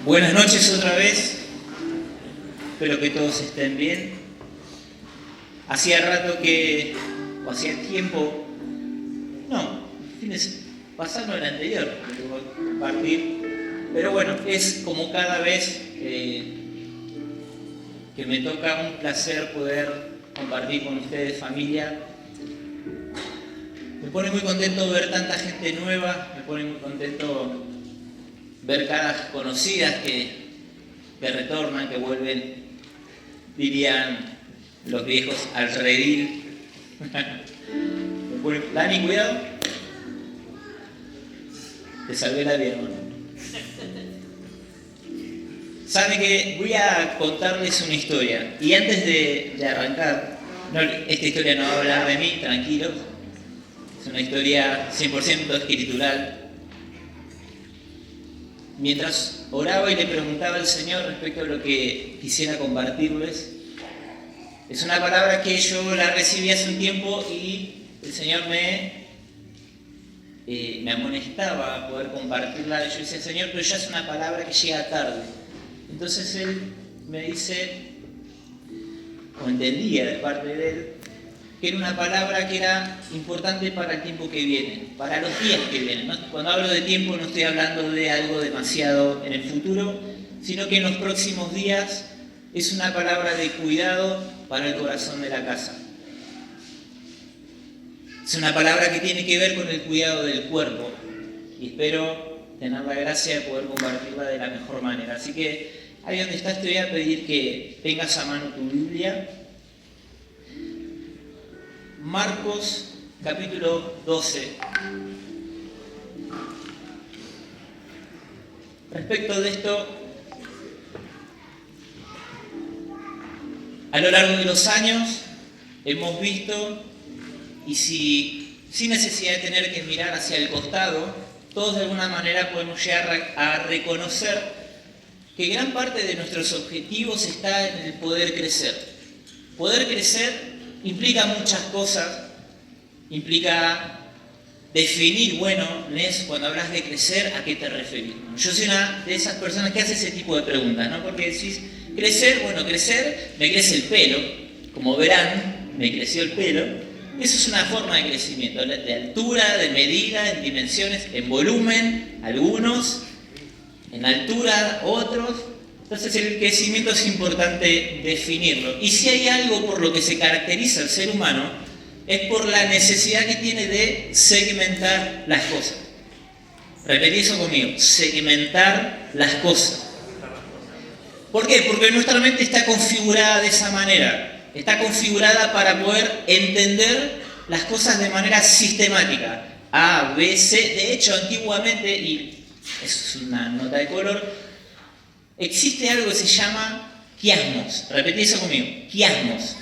Buenas noches otra vez. Espero que todos estén bien. Hacía tiempo, pasando el anterior, que compartir. Pero bueno, es como cada vez que me toca un placer poder compartir con ustedes, familia. Me pone muy contento ver tanta gente nueva, me pone muy contento ver caras conocidas que retornan, que vuelven, dirían los viejos, al redil. Dani, cuidado. Te salvé la vida, hermano. Saben que voy a contarles una historia. Y antes de arrancar, esta historia no va a hablar de mí, tranquilos. Es una historia 100% escritural. Mientras oraba y le preguntaba al Señor respecto a lo que quisiera compartirles, es una palabra que yo la recibí hace un tiempo y el Señor me amonestaba a poder compartirla. Yo decía, Señor, pero ya es una palabra que llega tarde. Entonces Él me dice, o entendía de parte de Él, que era una palabra que era importante para el tiempo que viene, para los días que vienen. Cuando hablo de tiempo no estoy hablando de algo demasiado en el futuro, sino que en los próximos días es una palabra de cuidado para el corazón de la casa. Es una palabra que tiene que ver con el cuidado del cuerpo y espero tener la gracia de poder compartirla de la mejor manera. Así que ahí donde estás te voy a pedir que tengas a mano tu Biblia. Marcos, capítulo 12. Respecto de esto, a lo largo de los años hemos visto, y sin necesidad de tener que mirar hacia el costado, todos de alguna manera podemos llegar a reconocer que gran parte de nuestros objetivos está en el poder crecer. Poder crecer implica muchas cosas, implica definir, cuando hablas de crecer, ¿a qué te referís? Yo soy una de esas personas que hace ese tipo de preguntas, ¿no? Porque decís, crecer, me crece el pelo, como verán, me creció el pelo. Eso es una forma de crecimiento, de altura, de medida, en dimensiones, en volumen, algunos, en altura, otros. Entonces el crecimiento es importante definirlo. Y si hay algo por lo que se caracteriza el ser humano, es por la necesidad que tiene de segmentar las cosas. Repetí eso conmigo, segmentar las cosas. ¿Por qué? Porque nuestra mente está configurada de esa manera. Está configurada para poder entender las cosas de manera sistemática. A, B, C. De hecho, antiguamente, y eso es una nota de color, existe algo que se llama quiasmos. Repetí eso conmigo. Quiasmos.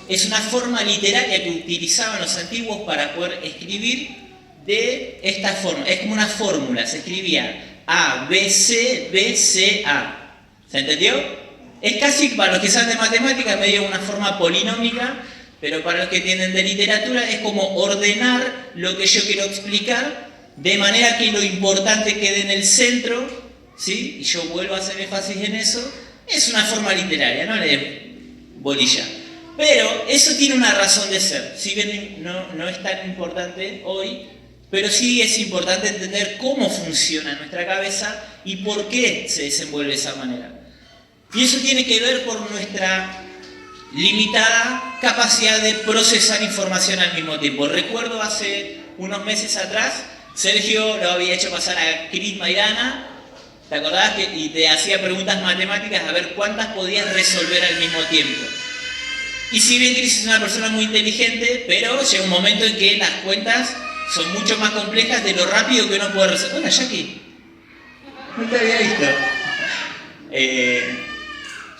Es una forma literaria que utilizaban los antiguos para poder escribir de esta forma. Es como una fórmula. Se escribía A, B, C, B, C, A. ¿Se entendió? Es casi, para los que saben de matemáticas, medio una forma polinómica, pero para los que tienen de literatura es como ordenar lo que yo quiero explicar de manera que lo importante quede en el centro, ¿sí? Y yo vuelvo a hacer énfasis en eso. Es una forma literaria, no le bolilla. Pero eso tiene una razón de ser. Si bien no es tan importante hoy, pero sí es importante entender cómo funciona nuestra cabeza y por qué se desenvuelve de esa manera. Y eso tiene que ver por nuestra limitada capacidad de procesar información al mismo tiempo. Recuerdo hace unos meses atrás, Sergio lo había hecho pasar a Cris Mairana, ¿te acordás? Y te hacía preguntas matemáticas a ver cuántas podías resolver al mismo tiempo. Y si bien Cris es una persona muy inteligente, pero llega un momento en que las cuentas son mucho más complejas de lo rápido que uno puede resolver. Hola, Jackie. No te había visto.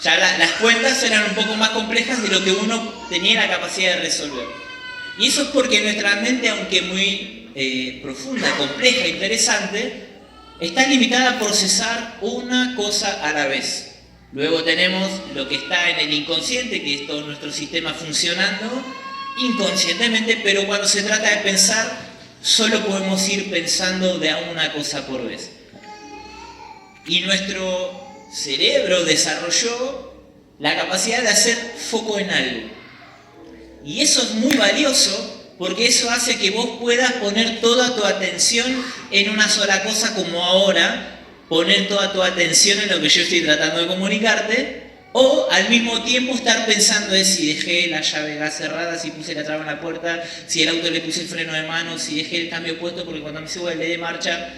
Ya las cuentas eran un poco más complejas de lo que uno tenía la capacidad de resolver. Y eso es porque nuestra mente, aunque muy profunda, compleja, interesante, está limitada a procesar una cosa a la vez. Luego tenemos lo que está en el inconsciente, que es todo nuestro sistema funcionando inconscientemente, pero cuando se trata de pensar, solo podemos ir pensando de a una cosa por vez. y nuestro cerebro desarrolló la capacidad de hacer foco en algo. Y eso es muy valioso porque eso hace que vos puedas poner toda tu atención en una sola cosa, como ahora, poner toda tu atención en lo que yo estoy tratando de comunicarte, o al mismo tiempo estar pensando en si dejé la llave de gas cerrada, si puse la traba en la puerta, si el auto le puse el freno de mano, si dejé el cambio puesto porque cuando me subo le dé marcha.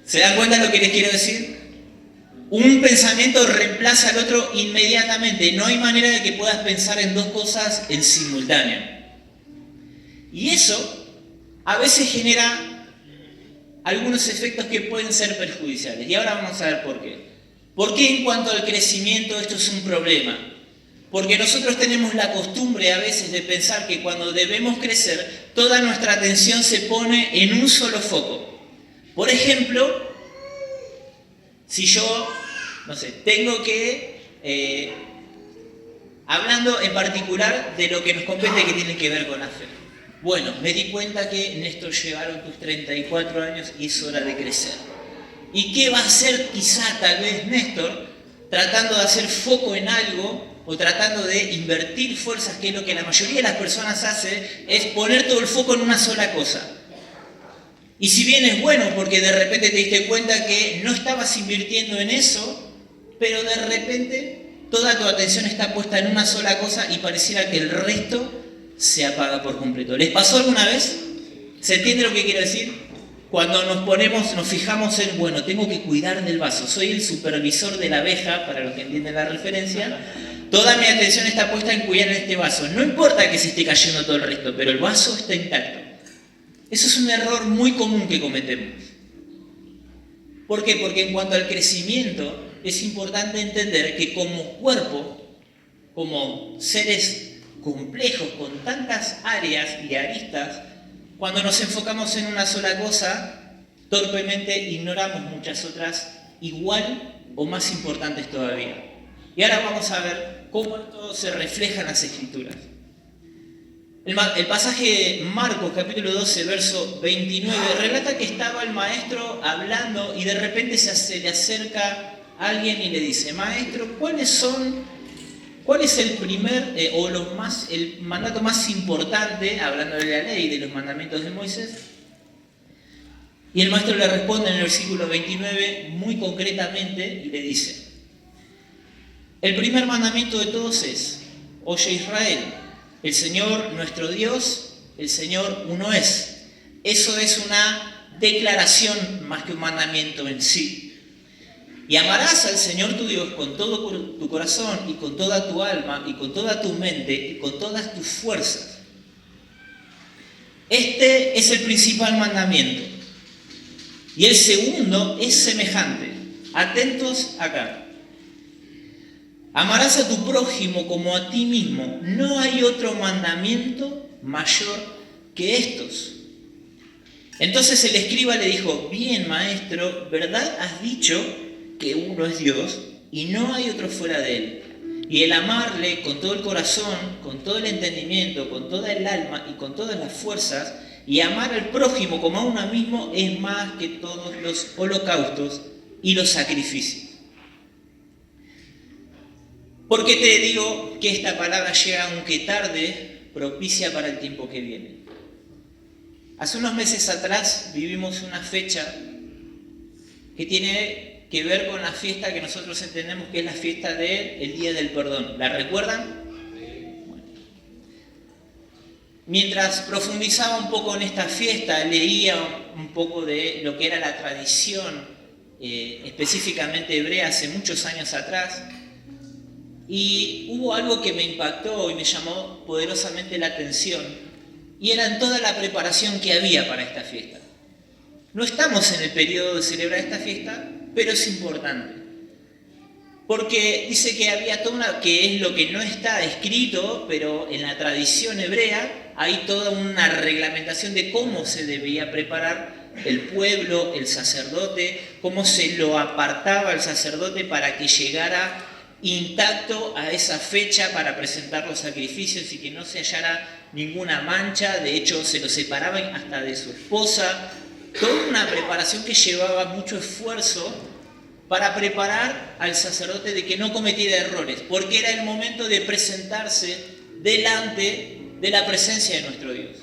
¿Se dan cuenta de lo que les quiero decir? Un pensamiento reemplaza al otro inmediatamente. No hay manera de que puedas pensar en dos cosas en simultáneo. Y eso a veces genera algunos efectos que pueden ser perjudiciales. Y ahora vamos a ver por qué. ¿Por qué en cuanto al crecimiento esto es un problema? Porque nosotros tenemos la costumbre a veces de pensar que cuando debemos crecer, toda nuestra atención se pone en un solo foco. Por ejemplo, si yo, tengo que, hablando en particular de lo que nos compete que tiene que ver con la fe. Bueno, me di cuenta que, Néstor, llegaron tus 34 años y es hora de crecer. ¿Y qué va a hacer quizá tal vez Néstor tratando de hacer foco en algo o tratando de invertir fuerzas, que es lo que la mayoría de las personas hace, es poner todo el foco en una sola cosa? Y si bien es bueno porque de repente te diste cuenta que no estabas invirtiendo en eso, pero de repente toda tu atención está puesta en una sola cosa y pareciera que el resto se apaga por completo. ¿Les pasó alguna vez? ¿Se entiende lo que quiero decir? Cuando nos fijamos en, bueno, tengo que cuidar del vaso, soy el supervisor de la abeja, para los que entienden la referencia, toda mi atención está puesta en cuidar este vaso. No importa que se esté cayendo todo el resto, pero el vaso está intacto. Eso es un error muy común que cometemos. ¿Por qué? Porque en cuanto al crecimiento, es importante entender que como cuerpo, como seres complejos con tantas áreas y aristas, cuando nos enfocamos en una sola cosa, torpemente ignoramos muchas otras igual o más importantes todavía. Y ahora vamos a ver cómo esto se refleja en las Escrituras. El pasaje de Marcos, capítulo 12, verso 29, relata que estaba el maestro hablando y de repente se le acerca a alguien y le dice: Maestro, ¿cuál es el primer el mandato más importante, hablando de la ley, de los mandamientos de Moisés? Y el maestro le responde en el versículo 29 muy concretamente y le dice: el primer mandamiento de todos es: oye Israel, el Señor nuestro Dios, el Señor uno es. Eso es una declaración más que un mandamiento en sí. Y amarás al Señor tu Dios con todo tu corazón y con toda tu alma y con toda tu mente y con todas tus fuerzas. Este es el principal mandamiento. Y el segundo es semejante. Atentos acá. Amarás a tu prójimo como a ti mismo. No hay otro mandamiento mayor que estos. Entonces el escriba le dijo: bien, maestro, ¿verdad has dicho que uno es Dios y no hay otro fuera de él? Y el amarle con todo el corazón, con todo el entendimiento, con toda el alma y con todas las fuerzas, y amar al prójimo como a uno mismo, es más que todos los holocaustos y los sacrificios. ¿Por qué te digo que esta palabra llega, aunque tarde, propicia para el tiempo que viene? Hace unos meses atrás vivimos una fecha que tiene que ver con la fiesta que nosotros entendemos que es la fiesta del Día del Perdón. ¿La recuerdan? Bueno. Mientras profundizaba un poco en esta fiesta, leía un poco de lo que era la tradición, específicamente hebrea, hace muchos años atrás. Y hubo algo que me impactó y me llamó poderosamente la atención, y era en toda la preparación que había para esta fiesta. No estamos en el periodo de celebrar esta fiesta, pero es importante. Porque dice que había que es lo que no está escrito, pero en la tradición hebrea hay toda una reglamentación de cómo se debía preparar el pueblo, el sacerdote, cómo se lo apartaba el sacerdote para que llegara intacto a esa fecha para presentar los sacrificios y que no se hallara ninguna mancha. De hecho, se lo separaban hasta de su esposa. Toda una preparación que llevaba mucho esfuerzo para preparar al sacerdote de que no cometiera errores, porque era el momento de presentarse delante de la presencia de nuestro Dios.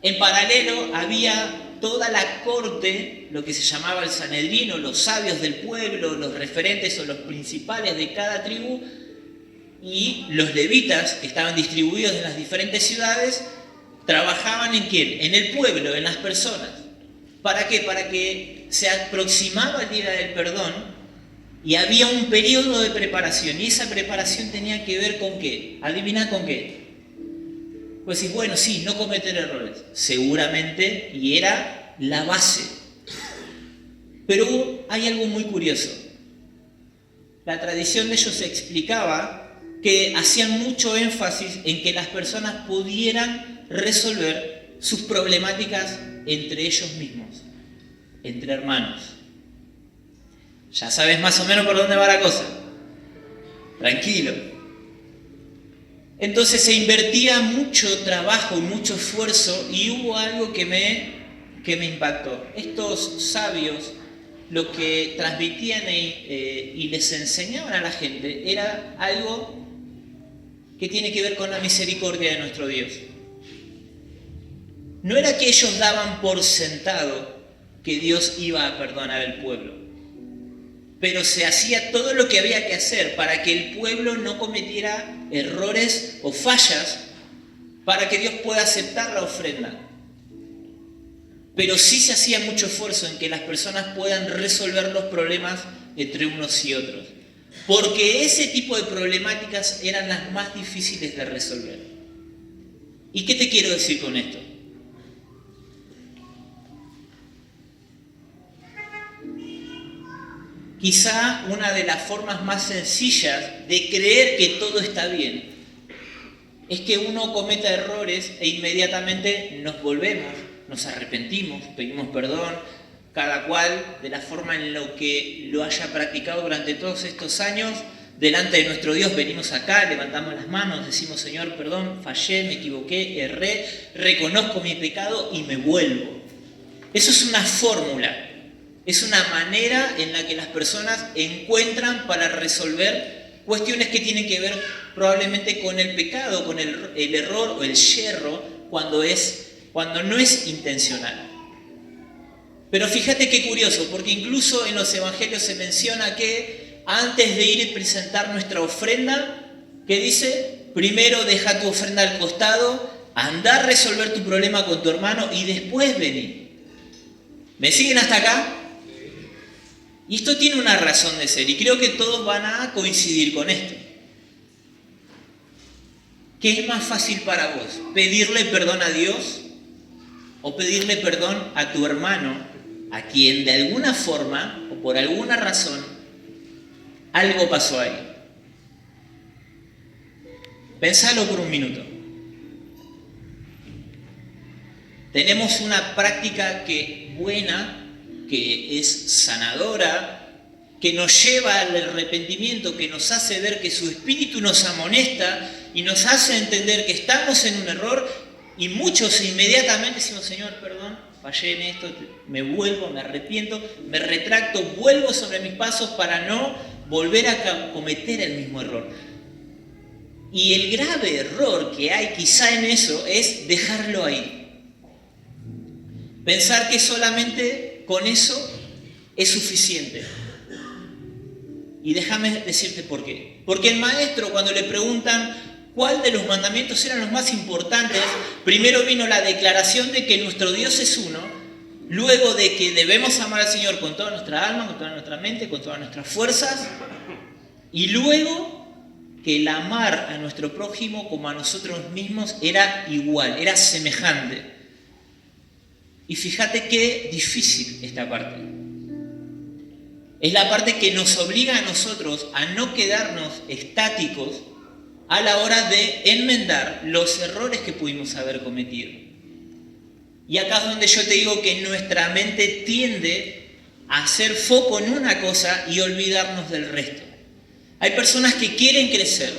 En paralelo había toda la corte, lo que se llamaba el Sanedrino, los sabios del pueblo, los referentes o los principales de cada tribu, y los levitas, que estaban distribuidos en las diferentes ciudades, trabajaban ¿en quién? En el pueblo, en las personas. ¿Para qué? Para que se aproximaba el día del perdón y había un periodo de preparación. Y esa preparación tenía que ver con ¿qué? ¿Adivina con qué? Pues sí, bueno, sí, no cometer errores. Seguramente, y era la base. Pero hay algo muy curioso. La tradición de ellos explicaba que hacían mucho énfasis en que las personas pudieran resolver sus problemáticas entre ellos mismos, entre hermanos. Ya sabes más o menos por dónde va la cosa. Tranquilo. Entonces se invertía mucho trabajo y mucho esfuerzo y hubo algo que me impactó. Estos sabios lo que transmitían y les enseñaban a la gente era algo que tiene que ver con la misericordia de nuestro Dios. No era que ellos daban por sentado que Dios iba a perdonar al pueblo, pero se hacía todo lo que había que hacer para que el pueblo no cometiera errores o fallas, para que Dios pueda aceptar la ofrenda. Pero sí se hacía mucho esfuerzo en que las personas puedan resolver los problemas entre unos y otros, porque ese tipo de problemáticas eran las más difíciles de resolver. ¿Y qué te quiero decir con esto? Quizá una de las formas más sencillas de creer que todo está bien es que uno cometa errores e inmediatamente nos volvemos, nos arrepentimos, pedimos perdón, cada cual de la forma en lo que lo haya practicado durante todos estos años. Delante de nuestro Dios venimos acá, levantamos las manos, decimos: Señor, perdón, fallé, me equivoqué, erré, reconozco mi pecado y me vuelvo. Eso es una fórmula. Es una manera en la que las personas encuentran para resolver cuestiones que tienen que ver probablemente con el pecado, con el error o el yerro, cuando no es intencional. Pero fíjate qué curioso, porque incluso en los evangelios se menciona que antes de ir y presentar nuestra ofrenda, ¿qué dice? Primero deja tu ofrenda al costado, anda a resolver tu problema con tu hermano y después vení. ¿Me siguen hasta acá? Y esto tiene una razón de ser, y creo que todos van a coincidir con esto. ¿Qué es más fácil para vos? ¿Pedirle perdón a Dios o pedirle perdón a tu hermano, a quien de alguna forma o por alguna razón algo pasó ahí? Pensalo por un minuto. Tenemos una práctica buena, que es sanadora, que nos lleva al arrepentimiento, que nos hace ver que su espíritu nos amonesta y nos hace entender que estamos en un error, y muchos inmediatamente decimos: Señor, perdón, fallé en esto, me vuelvo, me arrepiento, me retracto, vuelvo sobre mis pasos para no volver a cometer el mismo error. Y el grave error que hay quizá en eso es dejarlo ahí. Pensar que solamente con eso es suficiente. Y déjame decirte por qué. Porque el maestro, cuando le preguntan cuál de los mandamientos eran los más importantes, primero vino la declaración de que nuestro Dios es uno, luego de que debemos amar al Señor con toda nuestra alma, con toda nuestra mente, con todas nuestras fuerzas, y luego que el amar a nuestro prójimo como a nosotros mismos era igual, era semejante. Y fíjate qué difícil esta parte. Es la parte que nos obliga a nosotros a no quedarnos estáticos a la hora de enmendar los errores que pudimos haber cometido. Y acá es donde yo te digo que nuestra mente tiende a hacer foco en una cosa y olvidarnos del resto. Hay personas que quieren crecer,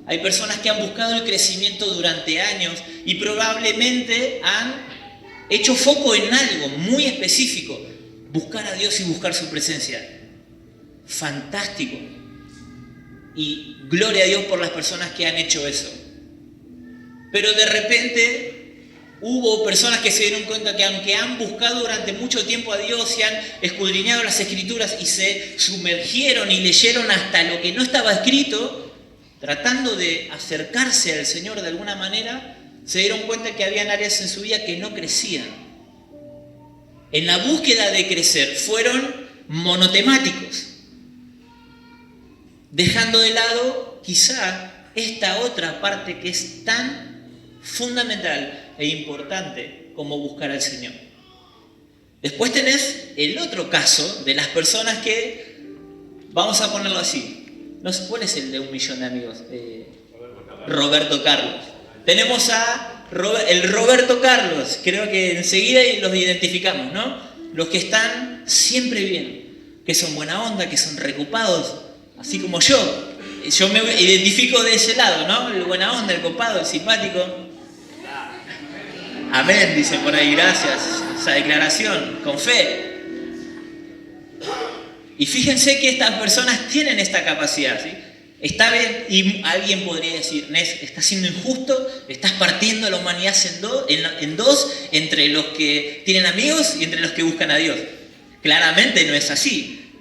hay personas que han buscado el crecimiento durante años y probablemente han hecho foco en algo muy específico, buscar a Dios y buscar su presencia. Fantástico. Y gloria a Dios por las personas que han hecho eso. Pero de repente hubo personas que se dieron cuenta que aunque han buscado durante mucho tiempo a Dios y han escudriñado las Escrituras y se sumergieron y leyeron hasta lo que no estaba escrito, tratando de acercarse al Señor de alguna manera, se dieron cuenta que habían áreas en su vida que no crecían. En la búsqueda de crecer fueron monotemáticos, dejando de lado quizá esta otra parte que es tan fundamental e importante como buscar al Señor. Después tenés el otro caso de las personas que, vamos a ponerlo así, no sé cuál es el de 1 millón de amigos, Roberto Carlos. Tenemos a el Roberto Carlos, creo que enseguida los identificamos, ¿no? Los que están siempre bien, que son buena onda, que son recopados, así como yo. Yo me identifico de ese lado, ¿no? El buena onda, el copado, el simpático. Amén, dicen por ahí, gracias. Esa declaración, con fe. Y fíjense que estas personas tienen esta capacidad, ¿sí? Está bien, y alguien podría decir, Nes, estás siendo injusto, estás partiendo a la humanidad en dos, entre los que tienen amigos y entre los que buscan a Dios. Claramente no es así.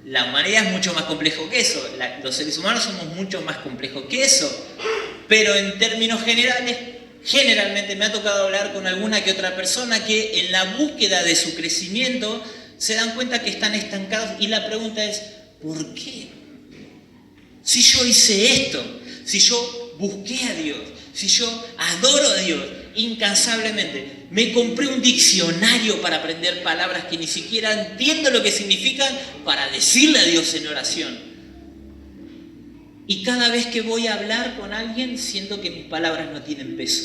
La humanidad es mucho más complejo que eso. Los seres humanos somos mucho más complejos que eso. Pero en términos generales, generalmente me ha tocado hablar con alguna que otra persona que en la búsqueda de su crecimiento se dan cuenta que están estancados y la pregunta es, ¿por qué? Si yo hice esto, si yo busqué a Dios, si yo adoro a Dios incansablemente, me compré un diccionario para aprender palabras que ni siquiera entiendo lo que significan para decirle a Dios en oración. Y cada vez que voy a hablar con alguien siento que mis palabras no tienen peso.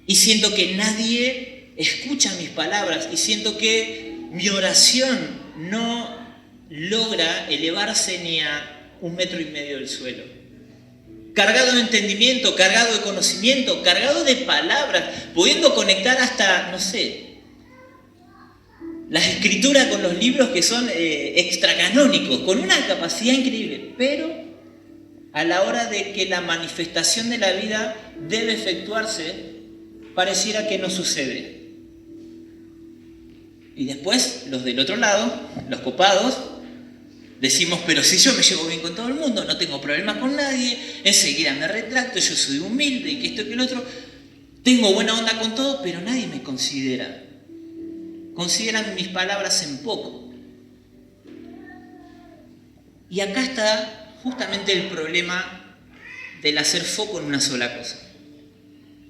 Y siento que nadie escucha mis palabras y siento que mi oración no logra elevarse ni a 1,5 metros del suelo. Cargado de entendimiento, cargado de conocimiento, cargado de palabras, pudiendo conectar hasta, no sé, las escrituras con los libros que son extracanónicos, con una capacidad increíble, pero a la hora de que la manifestación de la vida debe efectuarse, pareciera que no sucede. Y después, los del otro lado, los copados, decimos, pero si yo me llevo bien con todo el mundo, no tengo problemas con nadie, enseguida me retracto, yo soy humilde y que esto y que lo otro, tengo buena onda con todo, pero nadie me considera. Consideran mis palabras en poco. Y acá está justamente el problema del hacer foco en una sola cosa.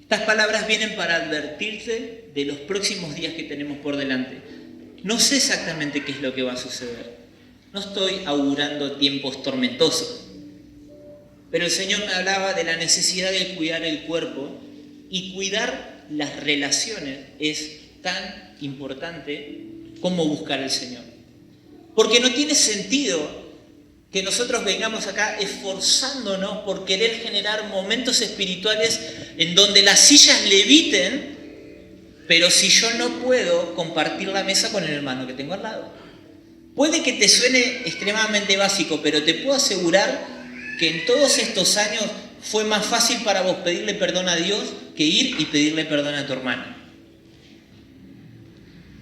Estas palabras vienen para advertirte de los próximos días que tenemos por delante. No sé exactamente qué es lo que va a suceder. No estoy augurando tiempos tormentosos. Pero el Señor me hablaba de la necesidad de cuidar el cuerpo y cuidar las relaciones es tan importante como buscar al Señor. Porque no tiene sentido que nosotros vengamos acá esforzándonos por querer generar momentos espirituales en donde las sillas leviten, pero si yo no puedo compartir la mesa con el hermano que tengo al lado. Puede que te suene extremadamente básico, pero te puedo asegurar que en todos estos años fue más fácil para vos pedirle perdón a Dios que ir y pedirle perdón a tu hermano.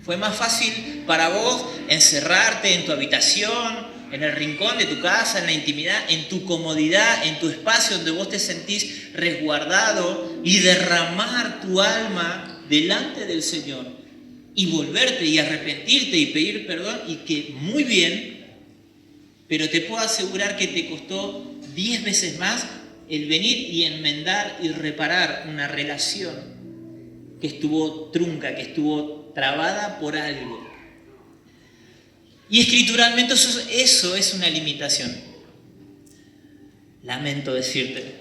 Fue más fácil para vos encerrarte en tu habitación, en el rincón de tu casa, en la intimidad, en tu comodidad, en tu espacio donde vos te sentís resguardado y derramar tu alma delante del Señor y volverte y arrepentirte y pedir perdón y que muy bien, pero te puedo asegurar que te costó 10 veces más el venir y enmendar y reparar una relación que estuvo trunca, que estuvo trabada por algo. Y escrituralmente eso es una limitación. Lamento decirte.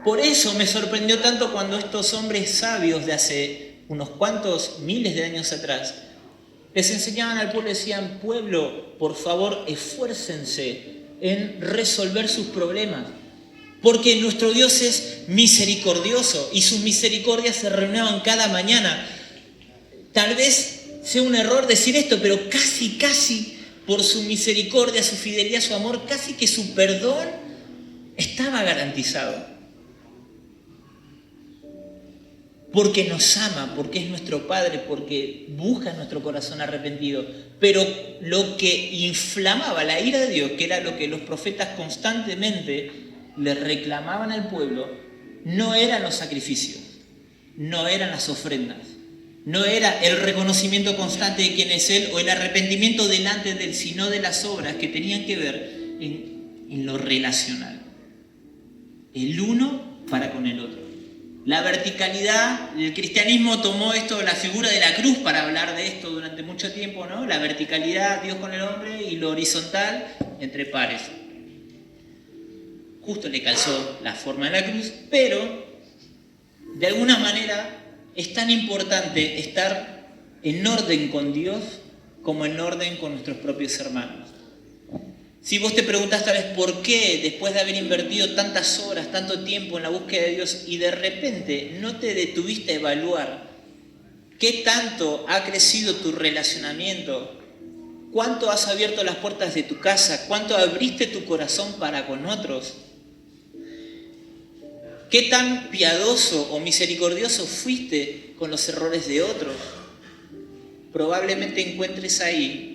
Por eso me sorprendió tanto cuando estos hombres sabios de hace unos cuantos miles de años atrás les enseñaban al pueblo y decían, pueblo, por favor, esfuércense en resolver sus problemas. Porque nuestro Dios es misericordioso y sus misericordias se renuevan cada mañana. Tal vez sea un error decir esto, pero casi, por su misericordia, su fidelidad, su amor, casi que su perdón estaba garantizado. Porque nos ama, porque es nuestro Padre, porque busca nuestro corazón arrepentido. Pero lo que inflamaba la ira de Dios, que era lo que los profetas constantemente le reclamaban al pueblo, no eran los sacrificios, no eran las ofrendas, no era el reconocimiento constante de quién es Él o el arrepentimiento delante de Él, sino de las obras que tenían que ver en lo relacional. El uno para con el otro. La verticalidad, el cristianismo tomó esto, la figura de la cruz para hablar de esto durante mucho tiempo, ¿no? La verticalidad, Dios con el hombre, y lo horizontal entre pares. Justo le calzó la forma de la cruz, pero de alguna manera es tan importante estar en orden con Dios como en orden con nuestros propios hermanos. Si vos te preguntás tal vez por qué, después de haber invertido tantas horas, tanto tiempo en la búsqueda de Dios y de repente no te detuviste a evaluar qué tanto ha crecido tu relacionamiento, cuánto has abierto las puertas de tu casa, cuánto abriste tu corazón para con otros, qué tan piadoso o misericordioso fuiste con los errores de otros, probablemente encuentres ahí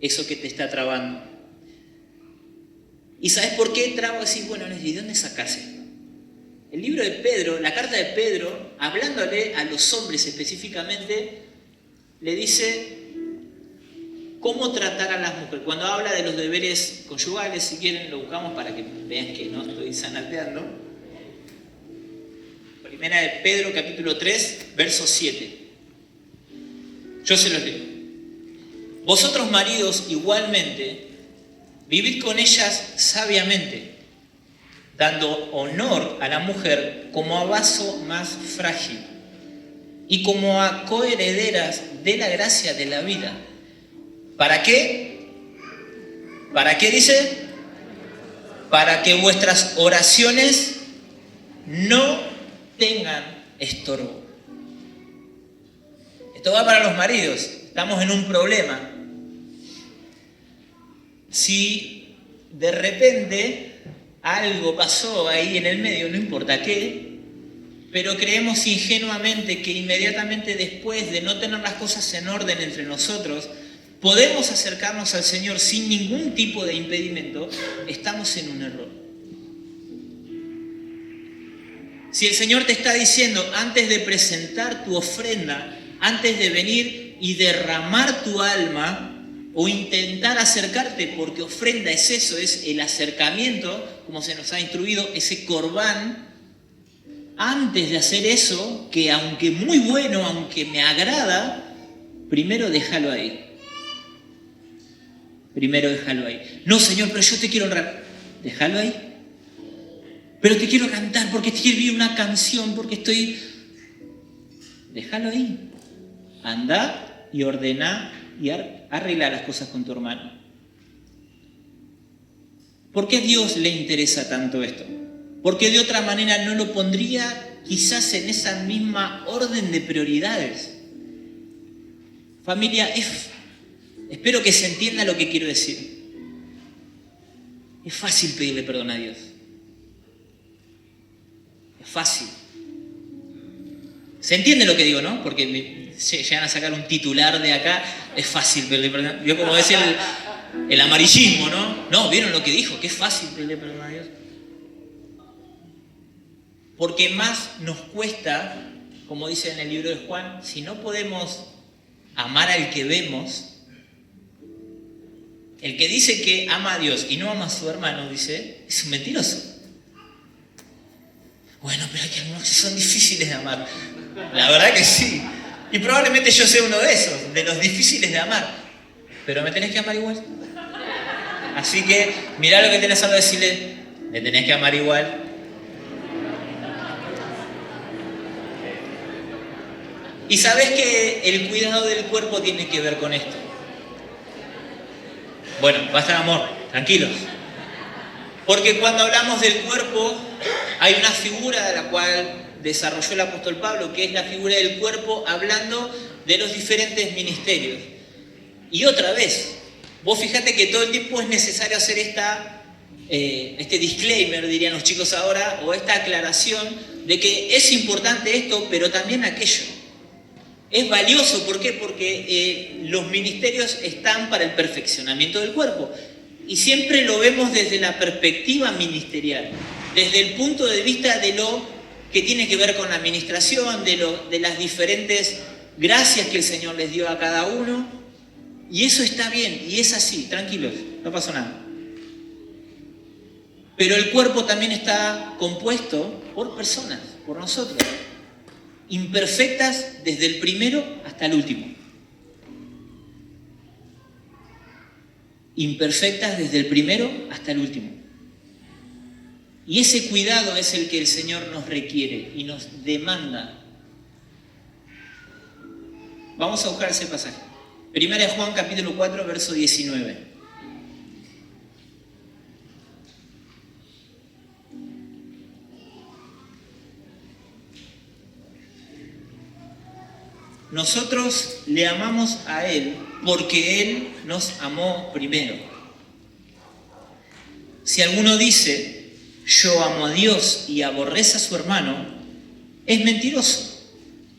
eso que te está trabando. ¿Y sabes por qué trabo? Decir, bueno, ¿y dónde sacás esto? El libro de Pedro, la carta de Pedro, hablándole a los hombres específicamente, le dice cómo tratar a las mujeres. Cuando habla de los deberes conyugales, si quieren lo buscamos para que vean que no estoy zanateando. Primera de Pedro, capítulo 3, verso 7. Yo se los leo. Vosotros maridos igualmente, vivid con ellas sabiamente, dando honor a la mujer como a vaso más frágil y como a coherederas de la gracia de la vida. ¿Para qué? ¿Para qué dice? Para que vuestras oraciones no tengan estorbo. Esto va para los maridos. Estamos en un problema. Si de repente algo pasó ahí en el medio, no importa qué, pero creemos ingenuamente que inmediatamente después de no tener las cosas en orden entre nosotros, podemos acercarnos al Señor sin ningún tipo de impedimento, estamos en un error. Si el Señor te está diciendo, antes de presentar tu ofrenda, antes de venir y derramar tu alma, o intentar acercarte, porque ofrenda es eso, es el acercamiento, como se nos ha instruido, ese corbán. Antes de hacer eso, que aunque muy bueno, aunque me agrada, primero déjalo ahí. Primero déjalo ahí. No, Señor, pero yo te quiero honrar. Déjalo ahí. Pero te quiero cantar porque te quiero vivir una canción, porque estoy... Déjalo ahí. Anda y ordena y arregla las cosas con tu hermano. ¿Por qué a Dios le interesa tanto esto? Porque de otra manera no lo pondría quizás en esa misma orden de prioridades. Familia, espero que se entienda lo que quiero decir. Es fácil pedirle perdón a Dios. Es fácil. ¿Se entiende lo que digo, no? Porque se llegan a sacar un titular de acá, es fácil pedirle perdón. Yo como decía el amarillismo, ¿no? No, ¿vieron lo que dijo? Que es fácil pedirle perdón a Dios. Porque más nos cuesta, como dice en el libro de Juan, si no podemos amar al que vemos, el que dice que ama a Dios y no ama a su hermano, dice, es un mentiroso. Bueno, pero hay que algunos que son difíciles de amar. La verdad que sí. Y probablemente yo sea uno de esos, de los difíciles de amar. Pero me tenés que amar igual. Así que, mirá lo que tenés al decirle, le tenés que amar igual. Y sabés que el cuidado del cuerpo tiene que ver con esto. Bueno, basta de amor, tranquilos. Porque cuando hablamos del cuerpo, hay una figura de la cual desarrolló el apóstol Pablo, que es la figura del cuerpo, hablando de los diferentes ministerios. Y otra vez, vos fijate que todo el tiempo es necesario hacer este disclaimer, dirían los chicos ahora, o esta aclaración de que es importante esto, pero también aquello. Es valioso, ¿por qué? Porque los ministerios están para el perfeccionamiento del cuerpo. Y siempre lo vemos desde la perspectiva ministerial, desde el punto de vista de lo que tiene que ver con la administración, de las diferentes gracias que el Señor les dio a cada uno. Y eso está bien, y es así, tranquilos, no pasó nada. Pero el cuerpo también está compuesto por personas, por nosotros, imperfectas desde el primero hasta el último. Imperfectas desde el primero hasta el último. Y ese cuidado es el que el Señor nos requiere y nos demanda. Vamos a buscar ese pasaje. Primera de Juan, capítulo 4, verso 19. Nosotros le amamos a Él porque Él nos amó primero. Si alguno dice, yo amo a Dios y aborrece a su hermano, es mentiroso,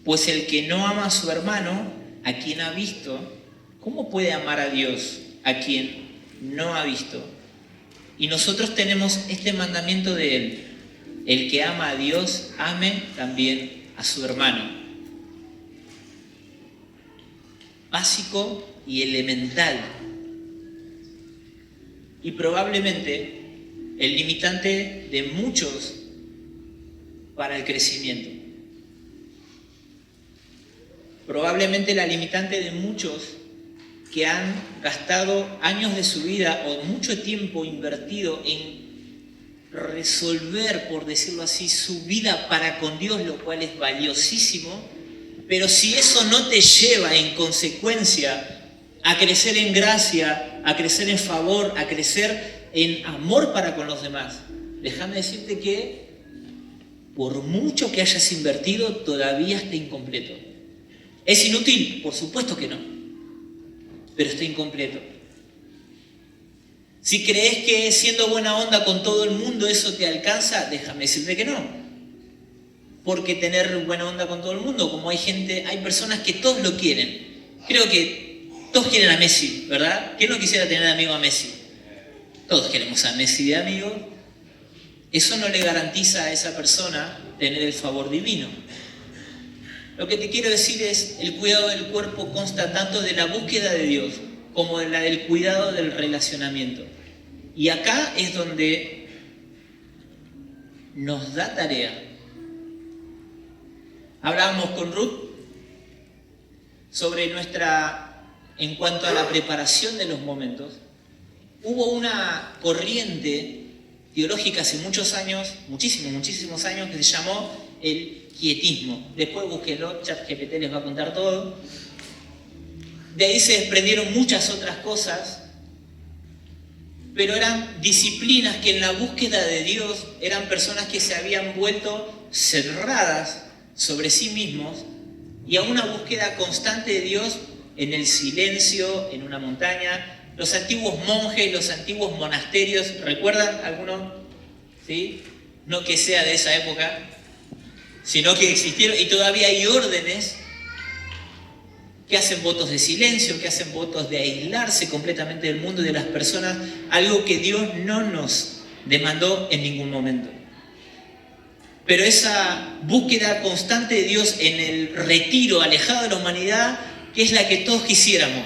pues el que no ama a su hermano, a quien ha visto, ¿cómo puede amar a Dios a quien no ha visto? Y nosotros tenemos este mandamiento de Él, el que ama a Dios, ame también a su hermano. Básico y elemental. Y probablemente el limitante de muchos para el crecimiento. Probablemente la limitante de muchos que han gastado años de su vida o mucho tiempo invertido en resolver, por decirlo así, su vida para con Dios, lo cual es valiosísimo. Pero si eso no te lleva en consecuencia a crecer en gracia, a crecer en favor, a crecer en amor para con los demás, déjame decirte que por mucho que hayas invertido, todavía está incompleto. ¿Es inútil? Por supuesto que no, pero está incompleto. Si crees que siendo buena onda con todo el mundo eso te alcanza, déjame decirte que no. Porque tener buena onda con todo el mundo, como hay personas que todos lo quieren. Creo que todos quieren a Messi, ¿verdad? ¿Quién no quisiera tener amigo a Messi? Todos queremos a Messi de amigo. Eso no le garantiza a esa persona tener el favor divino. Lo que te quiero decir es, el cuidado del cuerpo consta tanto de la búsqueda de Dios como de la del cuidado del relacionamiento. Y acá es donde nos da tarea. Hablábamos con Ruth sobre en cuanto a la preparación de los momentos. Hubo una corriente teológica hace muchos años, muchísimos años, que se llamó el quietismo. Después búsquenlo, ChatGPT les va a contar todo. De ahí se desprendieron muchas otras cosas, pero eran disciplinas que en la búsqueda de Dios eran personas que se habían vuelto cerradas sobre sí mismos y a una búsqueda constante de Dios en el silencio, en una montaña. Los antiguos monjes, los antiguos monasterios, ¿recuerdan alguno? ¿Sí? No que sea de esa época, sino que existieron y todavía hay órdenes que hacen votos de silencio, que hacen votos de aislarse completamente del mundo y de las personas, algo que Dios no nos demandó en ningún momento. Pero esa búsqueda constante de Dios en el retiro, alejado de la humanidad, que es la que todos quisiéramos.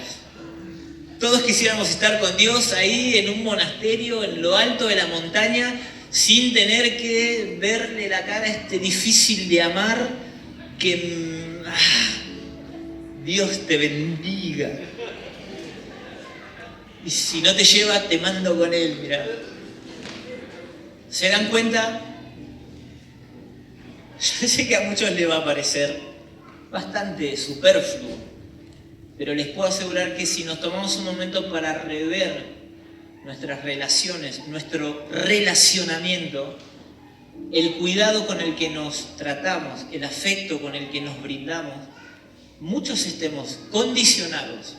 Todos quisiéramos estar con Dios ahí en un monasterio, en lo alto de la montaña, sin tener que verle la cara a este difícil de amar, que Dios te bendiga. Y si no te lleva, te mando con Él, mirá. ¿Se dan cuenta? Yo sé que a muchos les va a parecer bastante superfluo, pero les puedo asegurar que si nos tomamos un momento para rever nuestras relaciones, nuestro relacionamiento, el cuidado con el que nos tratamos, el afecto con el que nos brindamos, muchos estemos condicionados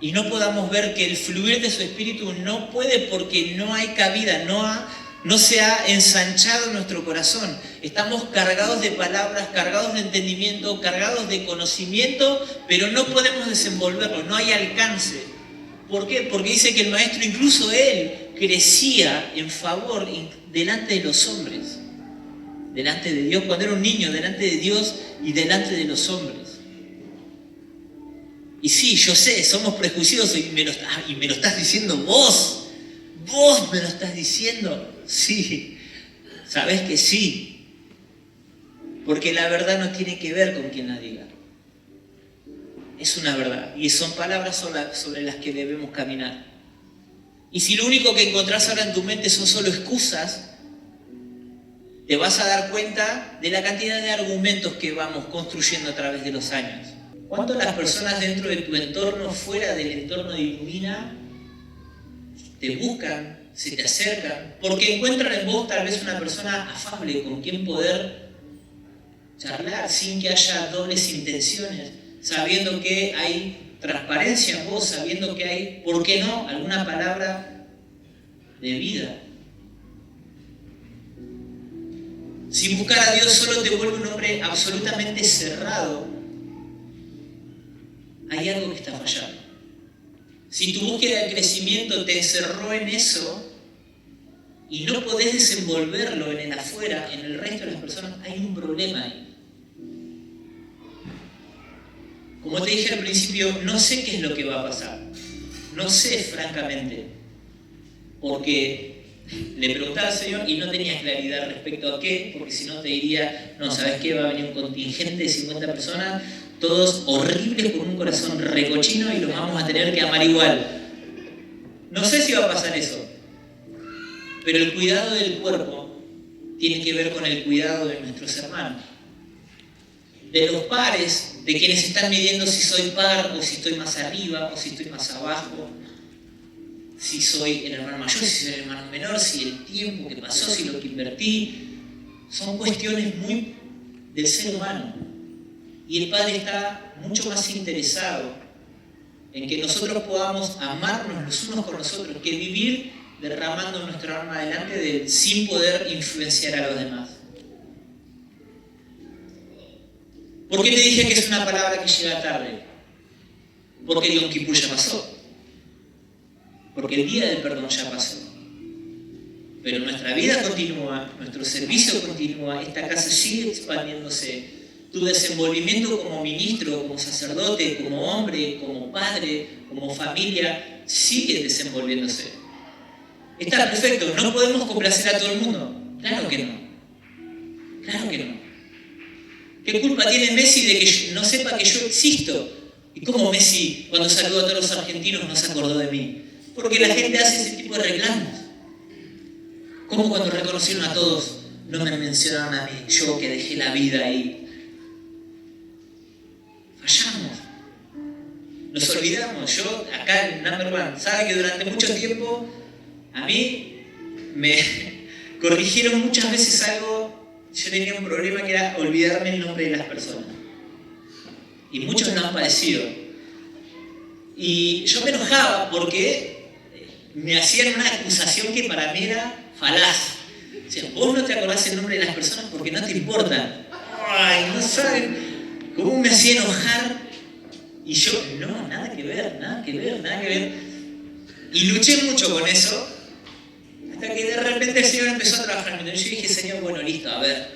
y no podamos ver que el fluir de su espíritu no puede porque no hay cabida, no se ha ensanchado nuestro corazón. Estamos cargados de palabras, cargados de entendimiento, cargados de conocimiento, pero no podemos desenvolverlo, no hay alcance. ¿Por qué? Porque dice que el maestro, incluso él, crecía en favor delante de los hombres, delante de Dios, cuando era un niño, delante de Dios y delante de los hombres. Y sí, yo sé, somos prejuiciosos y me lo estás diciendo vos me lo estás diciendo. Sí, sabes que sí, porque la verdad no tiene que ver con quien la diga. Es una verdad y son palabras sobre las que debemos caminar. Y si lo único que encontrás ahora en tu mente son solo excusas, te vas a dar cuenta de la cantidad de argumentos que vamos construyendo a través de los años. ¿Cuánto las personas dentro de tu entorno, fuera del entorno de Ilumina, te buscan, se te acercan, porque encuentran en vos tal vez una persona afable con quien poder charlar sin que haya dobles intenciones, sabiendo que hay transparencia en vos, sabiendo que hay, ¿por qué no?, alguna palabra de vida. Si buscar a Dios solo te vuelve un hombre absolutamente cerrado, hay algo que está fallando. Si tu búsqueda de crecimiento te encerró en eso y no podés desenvolverlo en el afuera, en el resto de las personas, hay un problema ahí. Como te dije al principio, no sé qué es lo que va a pasar. No sé, francamente. Porque le preguntaba al Señor y no tenía claridad respecto a qué, porque si no te diría, no, ¿sabes qué? Va a venir un contingente de 50 personas, todos horribles con un corazón recochino y los vamos a tener que amar igual. No sé si va a pasar eso. Pero el cuidado del cuerpo tiene que ver con el cuidado de nuestros hermanos. De los pares, de quienes están midiendo si soy par, o si estoy más arriba, o si estoy más abajo, si soy el hermano mayor, si soy el hermano menor, si el tiempo que pasó, si lo que invertí. Son cuestiones muy del ser humano. Y el Padre está mucho más interesado en que nosotros podamos amarnos los unos con los otros que vivir derramando nuestra alma adelante sin poder influenciar a los demás. ¿Por qué te dije que es una palabra que llega tarde? Porque Yom Kippur ya pasó. Porque el día del perdón ya pasó. Pero nuestra vida continúa, nuestro servicio continúa, esta casa sigue expandiéndose. Tu desenvolvimiento como ministro, como sacerdote, como hombre, como padre, como familia, sigue desenvolviéndose. Está perfecto, no podemos complacer a todo el mundo. Claro que no. Claro que no. ¿Qué culpa tiene Messi de que no sepa que yo existo? ¿Y cómo Messi, cuando saludó a todos los argentinos, no se acordó de mí? Porque la gente hace ese tipo de reclamos. ¿Cómo cuando reconocieron a todos no me mencionaron a mí? Yo que dejé la vida ahí. Fallamos. Nos olvidamos. Yo, acá en Number One, sabe que durante mucho tiempo a mí me corrigieron muchas veces algo. Yo tenía un problema que era olvidarme el nombre de las personas. Y muchos no han padecido. Y yo me enojaba porque me hacían una acusación que para mí era falaz. O sea, vos no te acordás el nombre de las personas porque no te importan. Ay, no saben cómo me hacía enojar. Y yo, no, nada que ver. Y luché mucho con eso. Hasta que de repente el Señor empezó a trabajar. Yo dije, Señor, bueno, listo, a ver,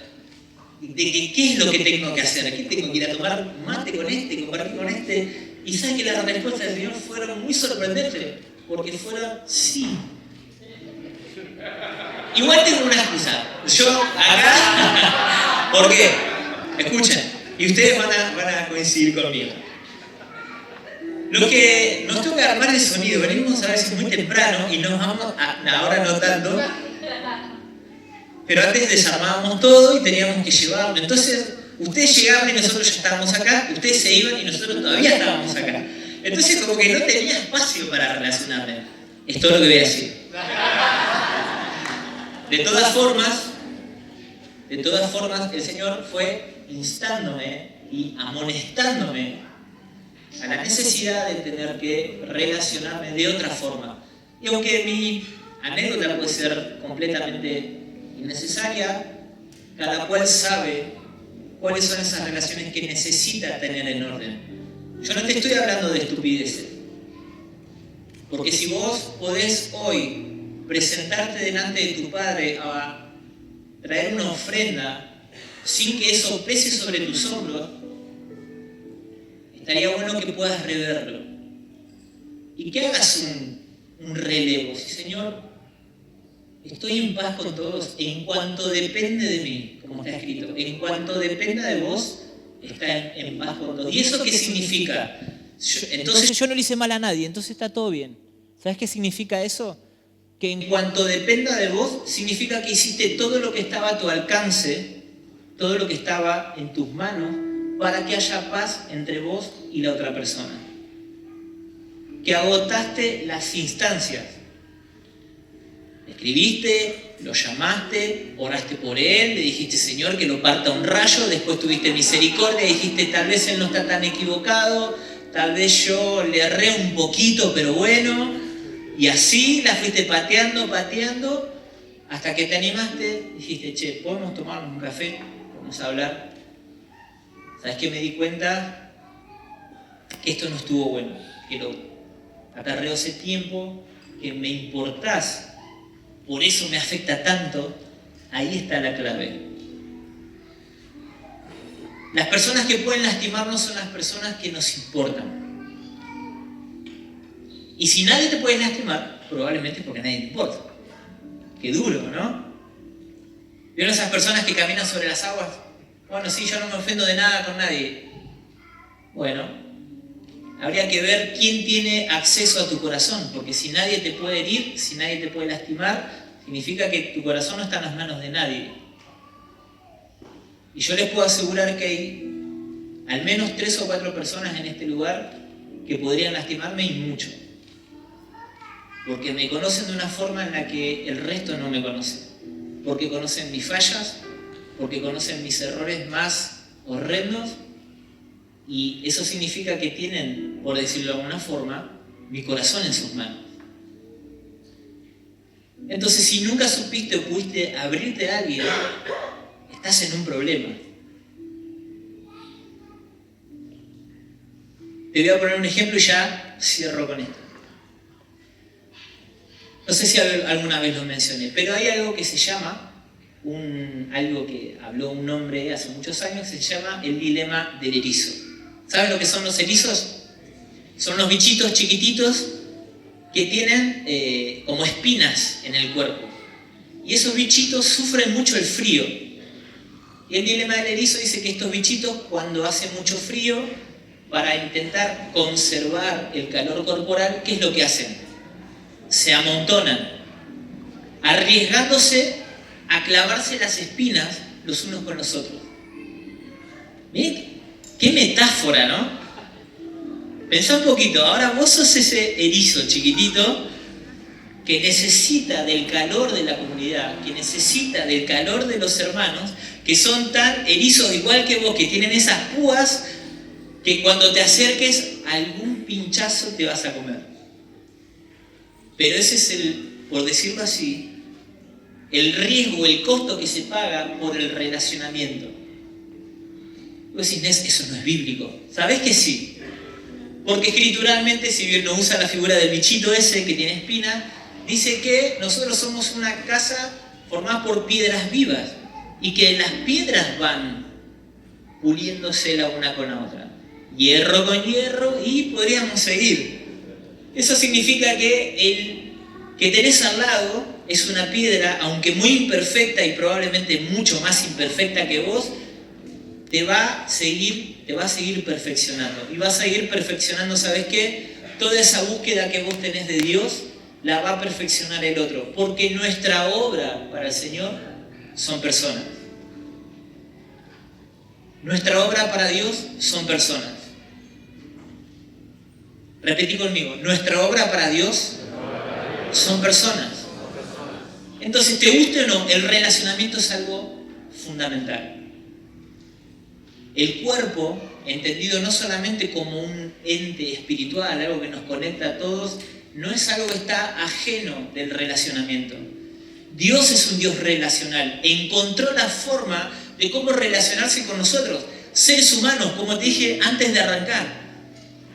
¿qué es lo que tengo que hacer? ¿Qué tengo que ir a tomar mate con este, compartir con este? Y sabes que las respuestas del Señor fueron muy sorprendentes, porque fueron sí. Igual tengo una excusa. Yo acá, ¿por qué? Escuchen, y ustedes van a coincidir conmigo. Lo que nos toca armar el sonido, venimos a veces muy temprano y nos vamos, ahora no tanto, pero antes desarmábamos todo y teníamos que llevarlo. Entonces, ustedes llegaban y nosotros ya estábamos acá, ustedes se iban y nosotros todavía estábamos acá. Entonces, como que no tenía espacio para relacionarme. Es todo lo que voy a decir. De todas formas, De todas formas, el Señor fue instándome y amonestándome a la necesidad de tener que relacionarme de otra forma. Y aunque mi anécdota puede ser completamente innecesaria, cada cual sabe cuáles son esas relaciones que necesita tener en orden. Yo no te estoy hablando de estupideces, porque si vos podés hoy presentarte delante de tu Padre a traer una ofrenda sin que eso pese sobre tus hombros, estaría bueno que puedas reverlo y que hagas un relevo. Sí, Señor, estoy en paz con todos en cuanto depende de mí, como está escrito. En cuanto dependa de vos, está en paz con todos. ¿Y eso qué significa? Entonces yo no le hice mal a nadie, entonces está todo bien. ¿Sabes qué significa eso? Que en cuanto dependa de vos, significa que hiciste todo lo que estaba a tu alcance, todo lo que estaba en tus manos, para que haya paz entre vos y la otra persona. Que agotaste las instancias. Escribiste, lo llamaste, oraste por él, le dijiste, Señor, que lo parta un rayo, después tuviste misericordia, dijiste, tal vez él no está tan equivocado, tal vez yo le erré un poquito, pero bueno. Y así la fuiste pateando, hasta que te animaste, dijiste, che, ¿podemos tomarnos un café? ¿Podemos hablar? ¿Sabes qué? Me di cuenta que esto no estuvo bueno, que lo acarreó ese tiempo, que me importás, por eso me afecta tanto. Ahí está la clave. Las personas que pueden lastimarnos son las personas que nos importan. Y si nadie te puede lastimar, probablemente es porque nadie te importa. Qué duro, ¿no? ¿Vieron esas personas que caminan sobre las aguas? Bueno, sí, yo no me ofendo de nada con nadie. Bueno, habría que ver quién tiene acceso a tu corazón, porque si nadie te puede herir, si nadie te puede lastimar, significa que tu corazón no está en las manos de nadie. Y yo les puedo asegurar que hay al menos 3 o 4 personas en este lugar que podrían lastimarme y mucho. Porque me conocen de una forma en la que el resto no me conoce. Porque conocen mis fallas, porque conocen mis errores más horrendos, y eso significa que tienen, por decirlo de alguna forma, mi corazón en sus manos. Entonces, si nunca supiste o pudiste abrirte a alguien, estás en un problema. Te voy a poner un ejemplo y ya cierro con esto. No sé si alguna vez lo mencioné, pero hay algo que se llama, algo que habló un hombre hace muchos años, se llama el dilema del erizo. ¿Saben lo que son los erizos? Son unos bichitos chiquititos que tienen como espinas en el cuerpo. Y esos bichitos sufren mucho el frío. Y el dilema del erizo dice que estos bichitos, cuando hace mucho frío, para intentar conservar el calor corporal, ¿qué es lo que hacen? Se amontonan, arriesgándose a clavarse las espinas los unos con los otros. Miren, qué metáfora, ¿no? Pensá un poquito, ahora vos sos ese erizo chiquitito que necesita del calor de la comunidad, que necesita del calor de los hermanos, que son tan erizos igual que vos, que tienen esas púas que cuando te acerques algún pinchazo te vas a comer. Pero ese es por decirlo así, el riesgo, el costo que se paga por el relacionamiento. Vos decís, eso no es bíblico. ¿Sabés que sí? Porque escrituralmente, si bien no usa la figura del bichito ese que tiene espina, dice que nosotros somos una casa formada por piedras vivas y que las piedras van puliéndose la una con la otra. Hierro con hierro, y podríamos seguir. Eso significa que el que tenés al lado es una piedra, aunque muy imperfecta y probablemente mucho más imperfecta que vos, te va a seguir perfeccionando. Y vas a ir perfeccionando, ¿sabes qué? Toda esa búsqueda que vos tenés de Dios la va a perfeccionar el otro. Porque nuestra obra para el Señor son personas. Nuestra obra para Dios son personas. Repetí conmigo, nuestra obra para Dios son personas. Entonces, te guste o no, el relacionamiento es algo fundamental. El cuerpo, entendido no solamente como un ente espiritual, algo que nos conecta a todos, no es algo que está ajeno del relacionamiento. Dios es un Dios relacional. Encontró la forma de cómo relacionarse con nosotros, seres humanos, como te dije antes de arrancar.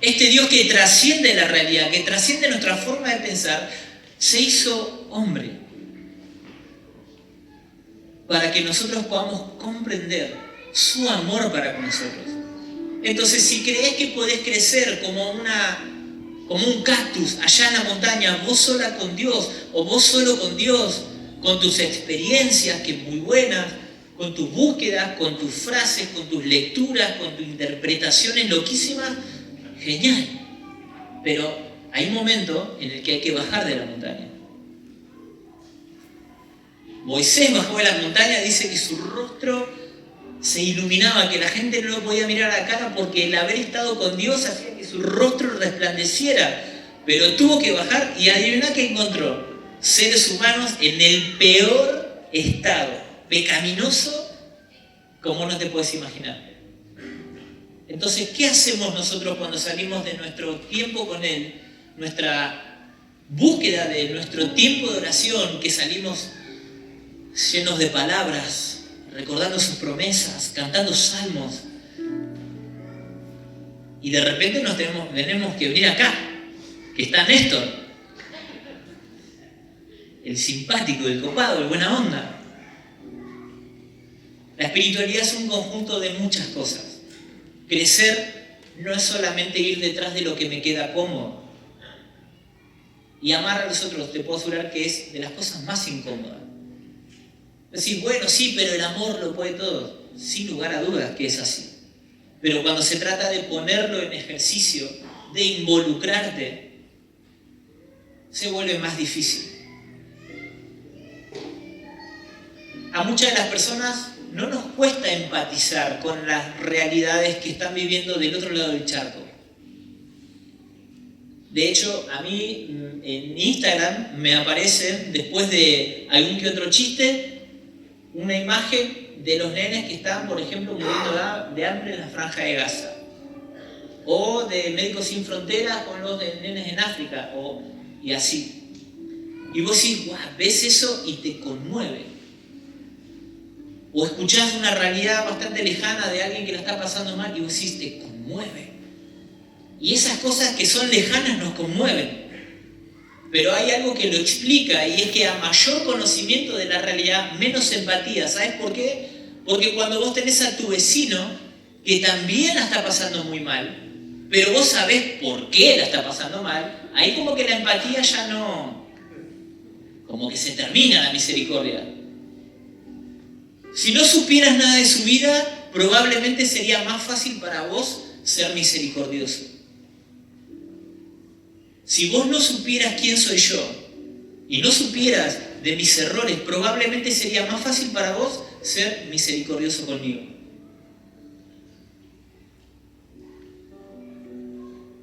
Este Dios que trasciende la realidad, que trasciende nuestra forma de pensar, se hizo hombre para que nosotros podamos comprender su amor para con nosotros. Entonces, si crees que podés crecer como un cactus allá en la montaña, vos sola con Dios, o vos solo con Dios, con tus experiencias, que es muy buenas, con tus búsquedas, con tus frases, con tus lecturas, con tus interpretaciones loquísimas, genial. Pero hay un momento en el que hay que bajar de la montaña. Moisés bajó de la montaña, dice que su rostro se iluminaba, que la gente no lo podía mirar a la cara porque el haber estado con Dios hacía que su rostro resplandeciera. Pero tuvo que bajar y adivina qué encontró. Seres humanos en el peor estado, pecaminoso, como no te puedes imaginar. Entonces, ¿qué hacemos nosotros cuando salimos de nuestro tiempo con Él? Nuestra búsqueda de nuestro tiempo de oración, que salimos llenos de palabras, recordando sus promesas, cantando salmos. Y de repente tenemos que venir acá, que está Néstor, el simpático, el copado, el buena onda. La espiritualidad es un conjunto de muchas cosas. Crecer no es solamente ir detrás de lo que me queda cómodo. Y amar a los otros, te puedo asegurar que es de las cosas más incómodas. Decir, bueno, sí, pero el amor lo puede todo. Sin lugar a dudas que es así. Pero cuando se trata de ponerlo en ejercicio, de involucrarte, se vuelve más difícil. A muchas de las personas no nos cuesta empatizar con las realidades que están viviendo del otro lado del charco. De hecho, a mí en Instagram me aparece, después de algún que otro chiste, una imagen de los nenes que están, por ejemplo, muriendo de hambre en la Franja de Gaza. O de Médicos Sin Fronteras con los nenes en África, y así. Y vos decís, guau, ves eso y te conmueve. O escuchás una realidad bastante lejana de alguien que la está pasando mal y vos decís, te conmueve. Y esas cosas que son lejanas nos conmueven. Pero hay algo que lo explica, y es que a mayor conocimiento de la realidad, menos empatía. ¿Sabes por qué? Porque cuando vos tenés a tu vecino, que también la está pasando muy mal, pero vos sabés por qué la está pasando mal, ahí como que la empatía ya no... como que se termina la misericordia. Si no supieras nada de su vida, probablemente sería más fácil para vos ser misericordioso. Si vos no supieras quién soy yo y no supieras de mis errores, probablemente sería más fácil para vos ser misericordioso conmigo.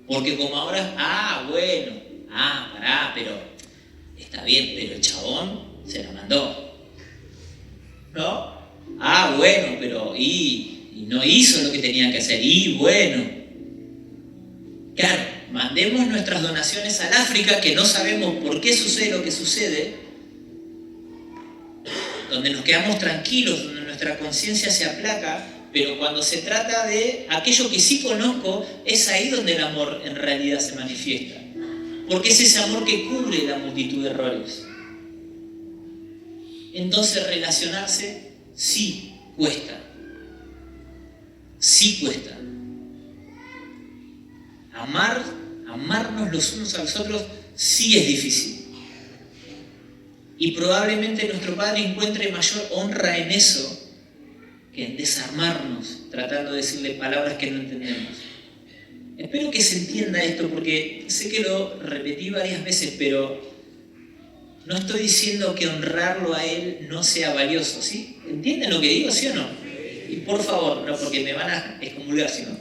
Porque como ahora, pará, pero está bien, pero el chabón se la mandó. ¿No? Pero y no hizo lo que tenía que hacer. Y bueno. Claro, mandemos nuestras donaciones al África, que no sabemos por qué sucede lo que sucede, donde nos quedamos tranquilos, donde nuestra conciencia se aplaca, pero cuando se trata de aquello que sí conozco, es ahí donde el amor en realidad se manifiesta. Porque es ese amor que cubre la multitud de errores. Entonces relacionarse sí cuesta. Sí cuesta. Amarnos los unos a los otros sí es difícil. Y probablemente nuestro Padre encuentre mayor honra en eso que en desarmarnos, tratando de decirle palabras que no entendemos. Espero que se entienda esto, porque sé que lo repetí varias veces, pero no estoy diciendo que honrarlo a Él no sea valioso, ¿sí? ¿Entienden lo que digo, sí o no? Y por favor, no, porque me van a excomulgar si no.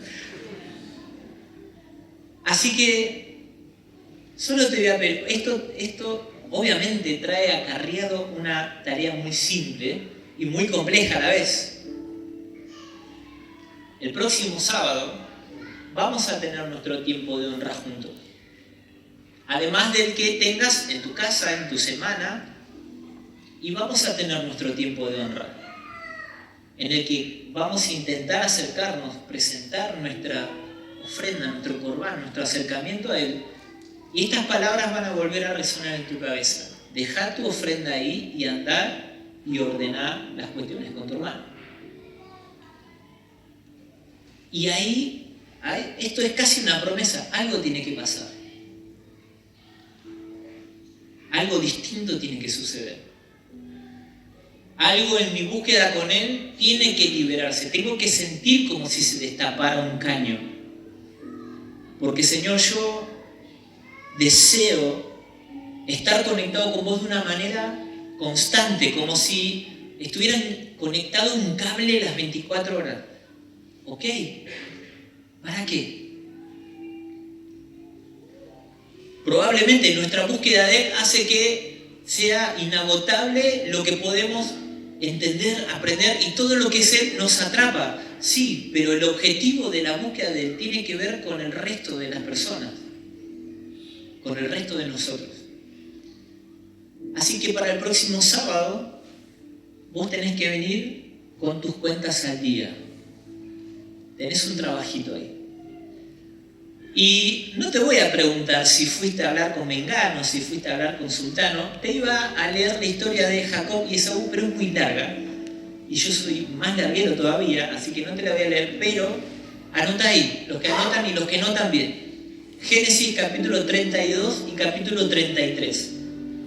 Así que, solo te voy a pedir, esto obviamente trae acarreado una tarea muy simple, y muy compleja a la vez. El próximo sábado vamos a tener nuestro tiempo de honra juntos. Además del que tengas en tu casa, en tu semana, y vamos a tener nuestro tiempo de honra, en el que vamos a intentar acercarnos, presentar nuestra ofrenda, nuestro corbán, nuestro acercamiento a Él. Y estas palabras van a volver a resonar en tu cabeza. Deja tu ofrenda ahí y andar y ordenar las cuestiones con tu hermano. Y ahí, esto es casi una promesa, algo tiene que pasar. Algo distinto tiene que suceder. Algo en mi búsqueda con Él tiene que liberarse. Tengo que sentir como si se destapara un caño. Porque, Señor, yo deseo estar conectado con vos de una manera constante, como si estuvieran conectado un cable las 24 horas. ¿Ok? ¿Para qué? Probablemente nuestra búsqueda de Él hace que sea inagotable lo que podemos entender, aprender, y todo lo que es Él nos atrapa. Sí, pero el objetivo de la búsqueda de Él tiene que ver con el resto de las personas, con el resto de nosotros. Así que para el próximo sábado vos tenés que venir con tus cuentas al día. Tenés un trabajito ahí. Y no te voy a preguntar si fuiste a hablar con Mengano, si fuiste a hablar con Sultano. Te iba a leer la historia de Jacob y Esaú, pero es muy larga. Y yo soy más larguero todavía, así que no te la voy a leer, pero anota ahí, los que anotan y los que no también. Génesis capítulo 32 y capítulo 33.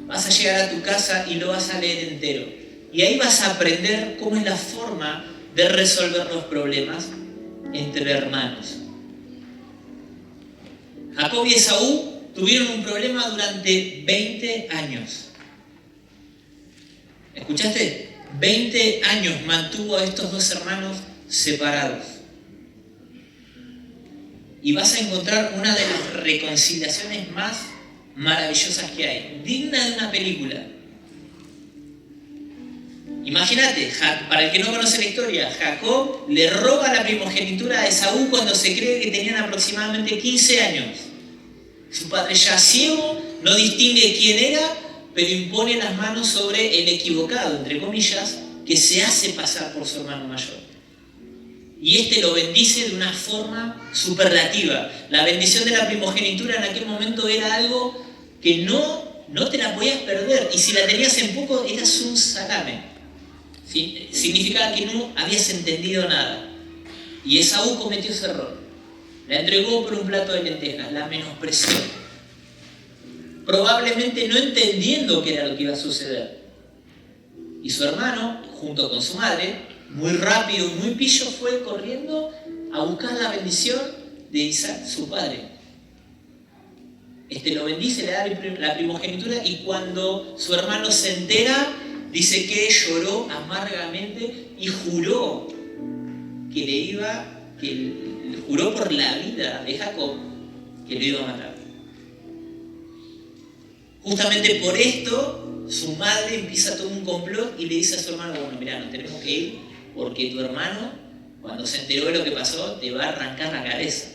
Vas a llegar a tu casa y lo vas a leer entero. Y ahí vas a aprender cómo es la forma de resolver los problemas entre hermanos. Jacob y Esaú tuvieron un problema durante 20 años. ¿Escuchaste? 20 años mantuvo a estos dos hermanos separados. Y vas a encontrar una de las reconciliaciones más maravillosas que hay, digna de una película. Imagínate, para el que no conoce la historia, Jacob le roba la primogenitura a Esaú cuando se cree que tenían aproximadamente 15 años. Su padre ya ciego, no distingue quién era, pero impone las manos sobre el equivocado, entre comillas, que se hace pasar por su hermano mayor. Y este lo bendice de una forma superlativa. La bendición de la primogenitura en aquel momento era algo que no te la podías perder. Y si la tenías en poco, eras un salame. Significaba que no habías entendido nada. Y Esaú cometió ese error. La entregó por un plato de lentejas, la menospreció. Probablemente no entendiendo qué era lo que iba a suceder. Y su hermano, junto con su madre, muy rápido y muy pillo, fue corriendo a buscar la bendición de Isaac, su padre. Lo bendice, le da la primogenitura, y cuando su hermano se entera, dice que lloró amargamente y juró juró por la vida de Jacob que lo iba a matar. Justamente por esto, su madre empieza todo un complot y le dice a su hermano: bueno, mirá, nos tenemos que ir porque tu hermano, cuando se enteró de lo que pasó, te va a arrancar la cabeza.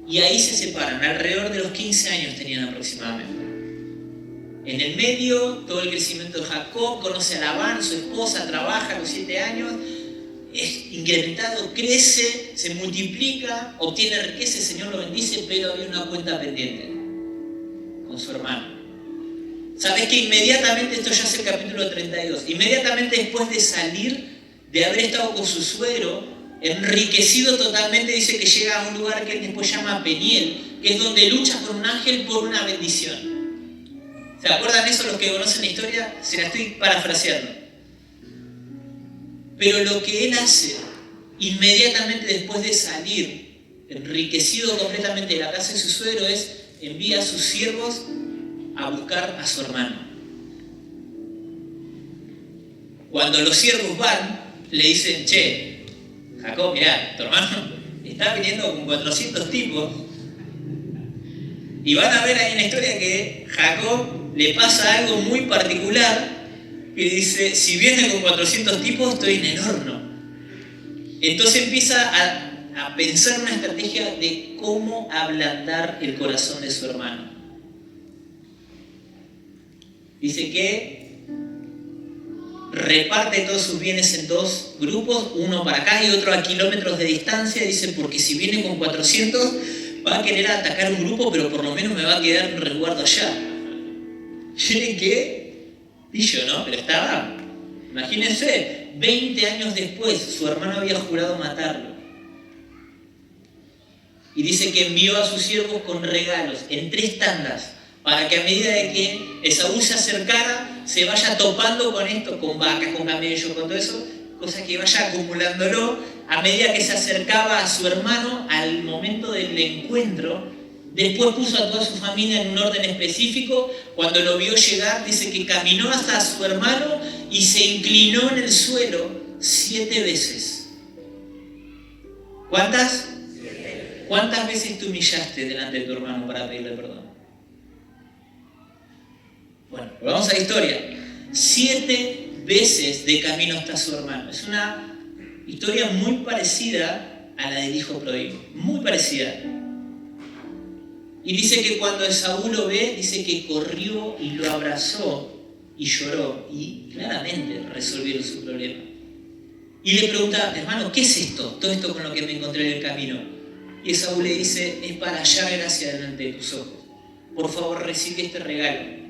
Y ahí se separan, alrededor de los 15 años tenían aproximadamente. En el medio, todo el crecimiento de Jacob, conoce a Labán, su esposa, trabaja a los 7 años, es incrementado, crece, se multiplica, obtiene riqueza, el Señor lo bendice, pero había una cuenta pendiente con su hermano. ¿Sabes que inmediatamente, esto ya es el capítulo 32, inmediatamente después de salir, de haber estado con su suegro, enriquecido totalmente, dice que llega a un lugar que él después llama Peniel, que es donde lucha con un ángel por una bendición? ¿Se acuerdan eso los que conocen la historia? Se la estoy parafraseando. Pero lo que él hace inmediatamente después de salir, enriquecido completamente de la casa de su suegro, es envía a sus siervos a buscar a su hermano. Cuando los siervos van, le dicen: che, Jacob, mirá, tu hermano está viniendo con 400 tipos. Y van a ver ahí en la historia que Jacob le pasa algo muy particular que dice, si viene con 400 tipos, estoy en el horno. Entonces empieza a pensar una estrategia de cómo ablandar el corazón de su hermano. Dice que reparte todos sus bienes en dos grupos, uno para acá y otro a kilómetros de distancia. Dice, porque si viene con 400, va a querer atacar un grupo, pero por lo menos me va a quedar un resguardo allá. Miren qué pillo, ¿no? Pero estaba. Imagínense, 20 años después, su hermano había jurado matarlo. Y dice que envió a sus siervos con regalos en 3 tandas, para que a medida de que Esaú se acercara, se vaya topando con esto, con vacas, con camellos, con todo eso, cosa que vaya acumulándolo a medida que se acercaba a su hermano al momento del encuentro. Después puso a toda su familia en un orden específico. Cuando lo vio llegar, dice que caminó hasta su hermano y se inclinó en el suelo 7 veces. ¿Cuántas? ¿Cuántas veces te humillaste delante de tu hermano para pedirle perdón? Bueno, vamos a la historia. 7 veces de camino hasta su hermano. Es una historia muy parecida a la del hijo pródigo. Muy parecida. Y dice que cuando Esaú lo ve, dice que corrió y lo abrazó y lloró. Y claramente resolvieron su problema. Y le pregunta, hermano, ¿qué es esto? Todo esto con lo que me encontré en el camino. Y Esaú le dice, es para hallar gracia delante de tus ojos. Por favor, recibe este regalo.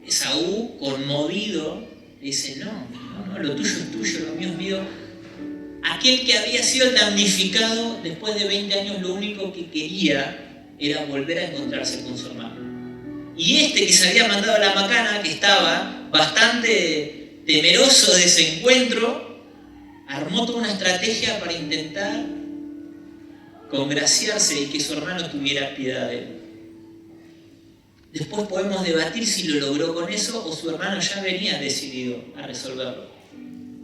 Esaú, conmovido, dice, no, lo tuyo es tuyo, lo mío es mío. Aquel que había sido damnificado, después de 20 años, lo único que quería era volver a encontrarse con su hermano. Y este que se había mandado a la macana, que estaba bastante temeroso de ese encuentro, armó toda una estrategia para intentar congraciarse y que su hermano tuviera piedad de él. Después podemos debatir si lo logró con eso o su hermano ya venía decidido a resolverlo.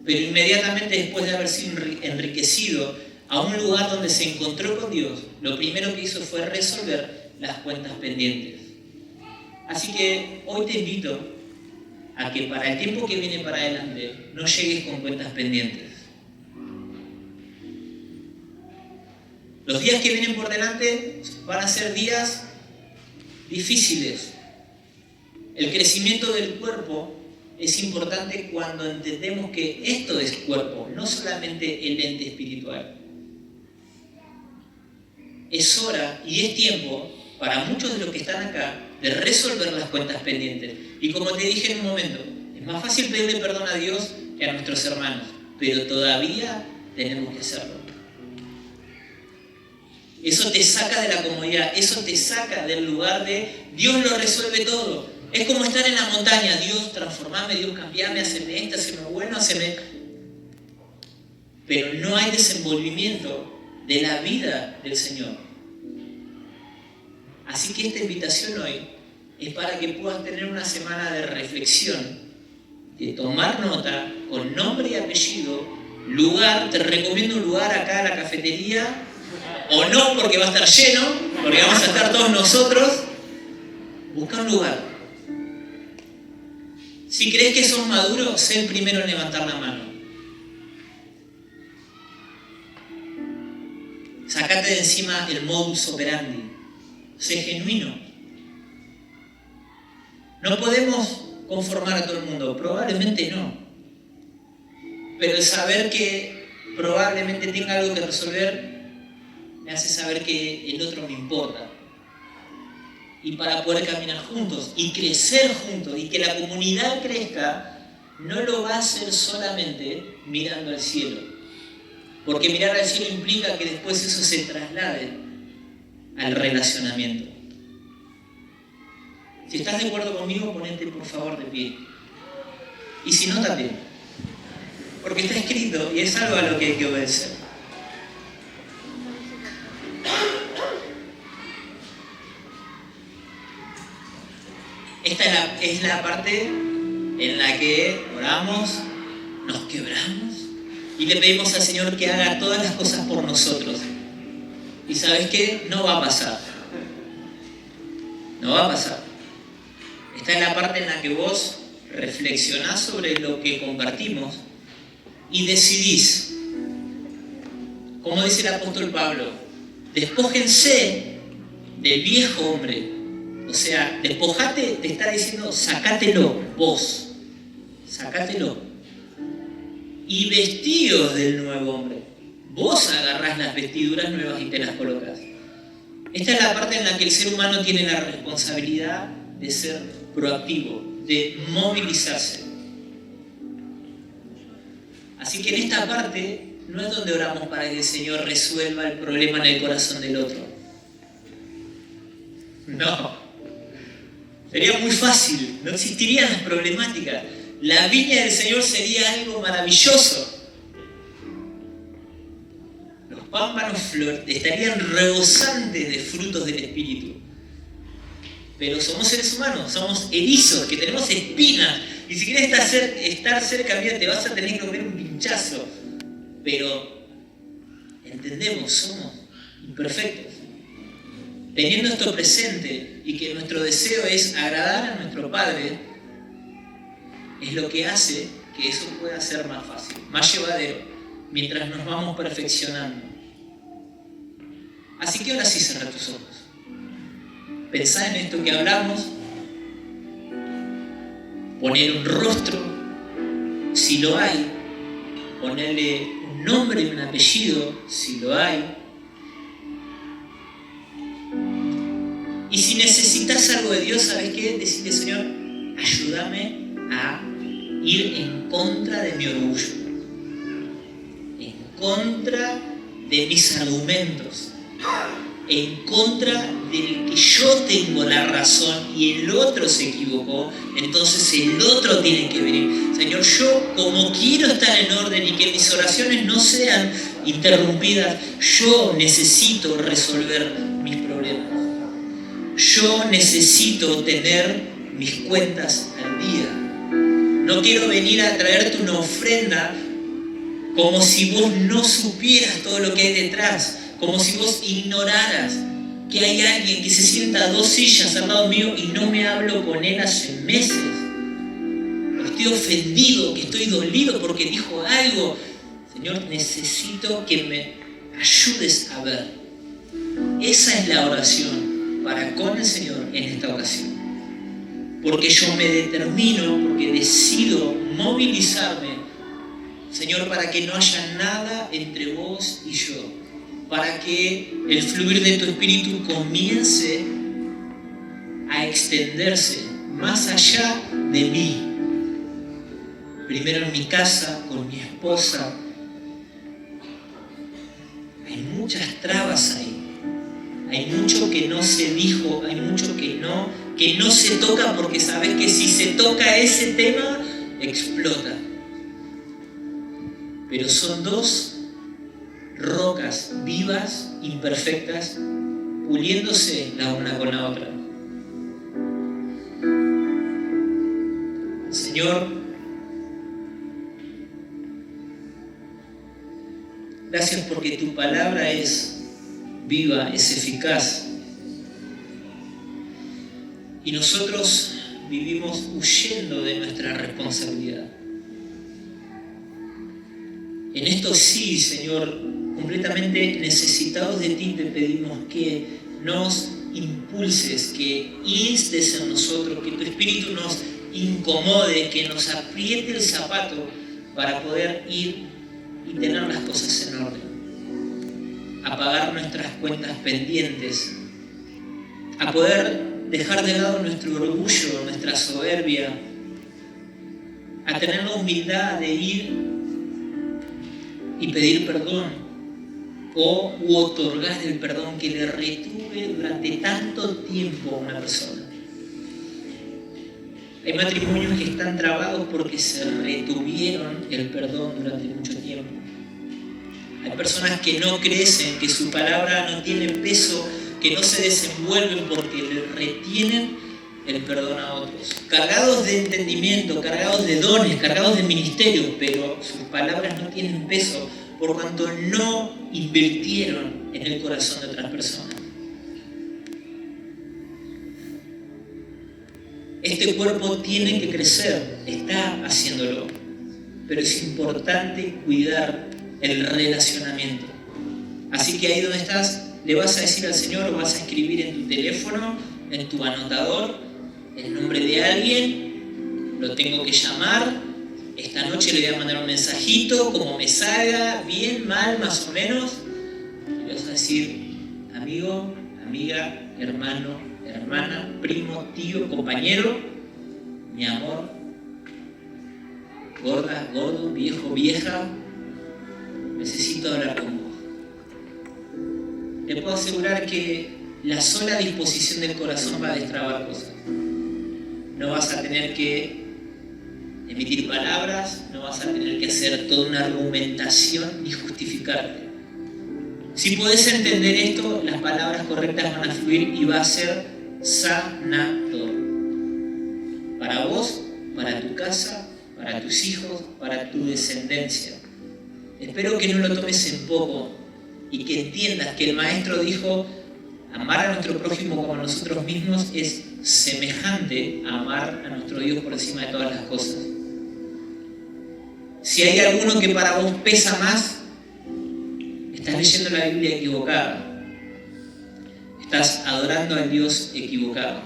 Pero inmediatamente después de haber sido enriquecido a un lugar donde se encontró con Dios, lo primero que hizo fue resolver las cuentas pendientes. Así que hoy te invito a que para el tiempo que viene para adelante no llegues con cuentas pendientes. Los días que vienen por delante van a ser días difíciles. El crecimiento del cuerpo es importante cuando entendemos que esto es cuerpo, no solamente el ente espiritual. Es hora y es tiempo para muchos de los que están acá de resolver las cuentas pendientes. Y como te dije en un momento, es más fácil pedirle perdón a Dios que a nuestros hermanos, pero todavía tenemos que hacerlo. Eso te saca de la comodidad, eso te saca del lugar de Dios lo resuelve todo. Es como estar en la montaña, Dios transformame, Dios cambiame, haceme esto, haceme bueno, haceme... Pero no hay desenvolvimiento de la vida del Señor. Así que esta invitación hoy es para que puedas tener una semana de reflexión, de tomar nota con nombre y apellido, lugar, te recomiendo un lugar acá en la cafetería, o no porque va a estar lleno, porque vamos a estar todos nosotros. Busca un lugar. Si crees que sos maduro, sé el primero en levantar la mano. Sacate de encima el modus operandi. Sé genuino. No podemos conformar a todo el mundo, probablemente no. Pero el saber que probablemente tenga algo que resolver me hace saber que el otro me importa. Y para poder caminar juntos y crecer juntos y que la comunidad crezca, no lo va a hacer solamente mirando al cielo. Porque mirar al cielo implica que después eso se traslade al relacionamiento. Si estás de acuerdo conmigo, ponete por favor de pie. Y si no, también. Porque está escrito y es algo a lo que hay que obedecer. Esta es la parte en la que oramos, nos quebramos y le pedimos al Señor que haga todas las cosas por nosotros. Y ¿sabes qué? No va a pasar. No va a pasar. Está en la parte en la que vos reflexionás sobre lo que compartimos y decidís, como dice el apóstol Pablo, despójense del viejo hombre. O sea, despojate, te está diciendo, sacátelo vos, sacátelo. Y vestíos del nuevo hombre. Vos agarrás las vestiduras nuevas y te las colocas. Esta es la parte en la que el ser humano tiene la responsabilidad de ser proactivo, de movilizarse. Así que en esta parte no es donde oramos para que el Señor resuelva el problema en el corazón del otro. No. Sería muy fácil, no existirían las problemáticas. La viña del Señor sería algo maravilloso. Los pámpanos estarían rebosantes de frutos del Espíritu. Pero somos seres humanos, somos erizos, que tenemos espinas. Y si quieres estar cerca mía, te vas a tener que comer un pinchazo. Pero entendemos, somos imperfectos. Teniendo esto presente y que nuestro deseo es agradar a nuestro Padre, es lo que hace que eso pueda ser más fácil, más llevadero, mientras nos vamos perfeccionando. Así que ahora sí cerra tus ojos. Pensá en esto que hablamos, poner un rostro, si lo hay, ponerle un nombre y un apellido, si lo hay. Y si necesitas algo de Dios, ¿sabes qué? Decirle, Señor, ayúdame a ir en contra de mi orgullo, en contra de mis argumentos, en contra del que yo tengo la razón y el otro se equivocó, entonces el otro tiene que venir. Señor, yo como quiero estar en orden y que mis oraciones no sean interrumpidas, yo necesito resolver mis problemas. Yo necesito tener mis cuentas al día. No quiero venir a traerte una ofrenda como si vos no supieras todo lo que hay detrás, como si vos ignoraras que hay alguien que se sienta a 2 sillas al lado mío y no me hablo con él hace meses. Estoy ofendido, que estoy dolido porque dijo algo. Señor, necesito que me ayudes a ver. Esa es la oración para con el Señor en esta ocasión. Porque yo me determino, porque decido movilizarme, Señor, para que no haya nada entre vos y yo, para que el fluir de tu Espíritu comience a extenderse más allá de mí. Primero en mi casa, con mi esposa. Hay muchas trabas ahí. Hay mucho que no se dijo, hay mucho que no se toca, porque sabes que si se toca ese tema, explota. Pero son 2 rocas vivas, imperfectas, puliéndose la una con la otra. Señor, gracias porque tu palabra es viva, es eficaz. Y nosotros vivimos huyendo de nuestra responsabilidad. En esto sí, Señor, completamente necesitados de ti, te pedimos que nos impulses, que instes en nosotros, que tu Espíritu nos incomode, que nos apriete el zapato para poder ir y tener las cosas en orden. A pagar nuestras cuentas pendientes, a poder dejar de lado nuestro orgullo, nuestra soberbia, a tener la humildad de ir y pedir perdón u otorgar el perdón que le retuve durante tanto tiempo a una persona. Hay matrimonios que están trabados porque se retuvieron el perdón durante mucho tiempo. Hay personas que no crecen, que su palabra no tiene peso, que no se desenvuelven porque le retienen el perdón a otros. Cargados de entendimiento, cargados de dones, cargados de ministerio, pero sus palabras no tienen peso por cuanto no invirtieron en el corazón de otras personas. Este cuerpo tiene que crecer, está haciéndolo. Pero es importante cuidar el relacionamiento. Así que ahí donde estás, le vas a decir al Señor, o vas a escribir en tu teléfono, en tu anotador, el nombre de alguien, lo tengo que llamar, esta noche le voy a mandar un mensajito, como me salga, bien, mal, más o menos, y le vas a decir, amigo, amiga, hermano, hermana, primo, tío, compañero, mi amor, gorda, gordo, viejo, vieja, necesito hablar con vos. Te puedo asegurar que la sola disposición del corazón va a destrabar cosas. No vas a tener que emitir palabras, no vas a tener que hacer toda una argumentación ni justificarte. Si podés entender esto, las palabras correctas van a fluir y va a ser sanador. Para vos, para tu casa, para tus hijos, para tu descendencia. Espero que no lo tomes en poco y que entiendas que el Maestro dijo, amar a nuestro prójimo como a nosotros mismos es semejante a amar a nuestro Dios por encima de todas las cosas. Si hay alguno que para vos pesa más, estás leyendo la Biblia equivocada. Estás adorando al Dios equivocado.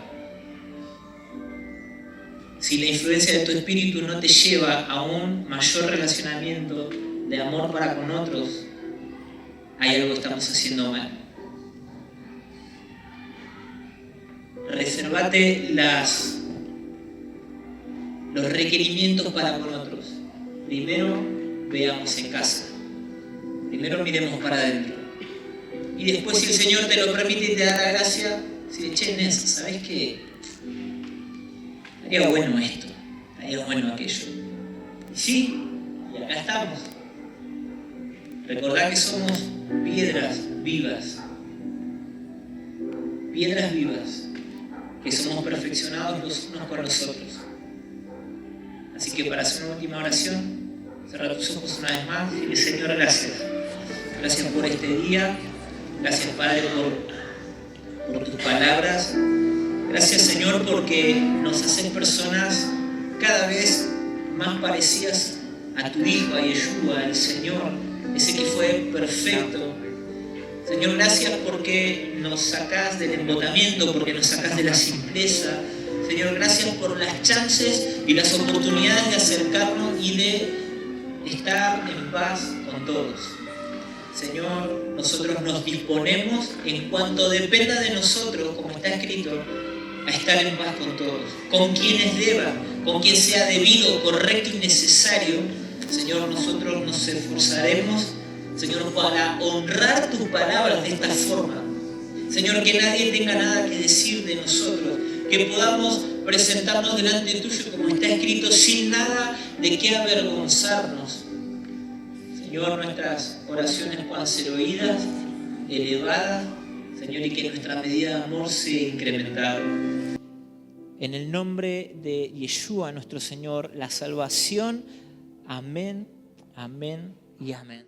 Si la influencia de tu espíritu no te lleva a un mayor relacionamiento de amor para con otros, hay algo que estamos haciendo mal. Reservate los requerimientos para con otros. Primero veamos en casa. Primero miremos para adentro. Y después, si el Señor te lo permite y te da la gracia, si che, Nes, ¿sabes qué? Haría bueno esto, haría bueno aquello. Y sí, y acá estamos. Recordá que somos piedras vivas. Piedras vivas. Que somos perfeccionados los unos con los otros. Así que para hacer una última oración, cerra tus ojos una vez más y dile, Señor, gracias. Gracias por este día. Gracias, Padre, por tus palabras. Gracias, Señor, porque nos haces personas cada vez más parecidas a tu Hijo, a Yeshua, al Señor, ese que fue perfecto. Señor, gracias porque nos sacás del embotamiento, porque nos sacás de la simpleza. Señor, gracias por las chances y las oportunidades de acercarnos y de estar en paz con todos. Señor, nosotros nos disponemos en cuanto dependa de nosotros, como está escrito, a estar en paz con todos, con quienes deban, con quien sea debido, correcto y necesario. Señor, nosotros nos esforzaremos, Señor, para honrar tus palabras de esta forma. Señor, que nadie tenga nada que decir de nosotros, que podamos presentarnos delante tuyo como está escrito, sin nada de qué avergonzarnos. Señor, nuestras oraciones puedan ser oídas, elevadas, Señor, y que nuestra medida de amor sea incrementada. En el nombre de Yeshua, nuestro Señor, la salvación. Amén, amén y amén.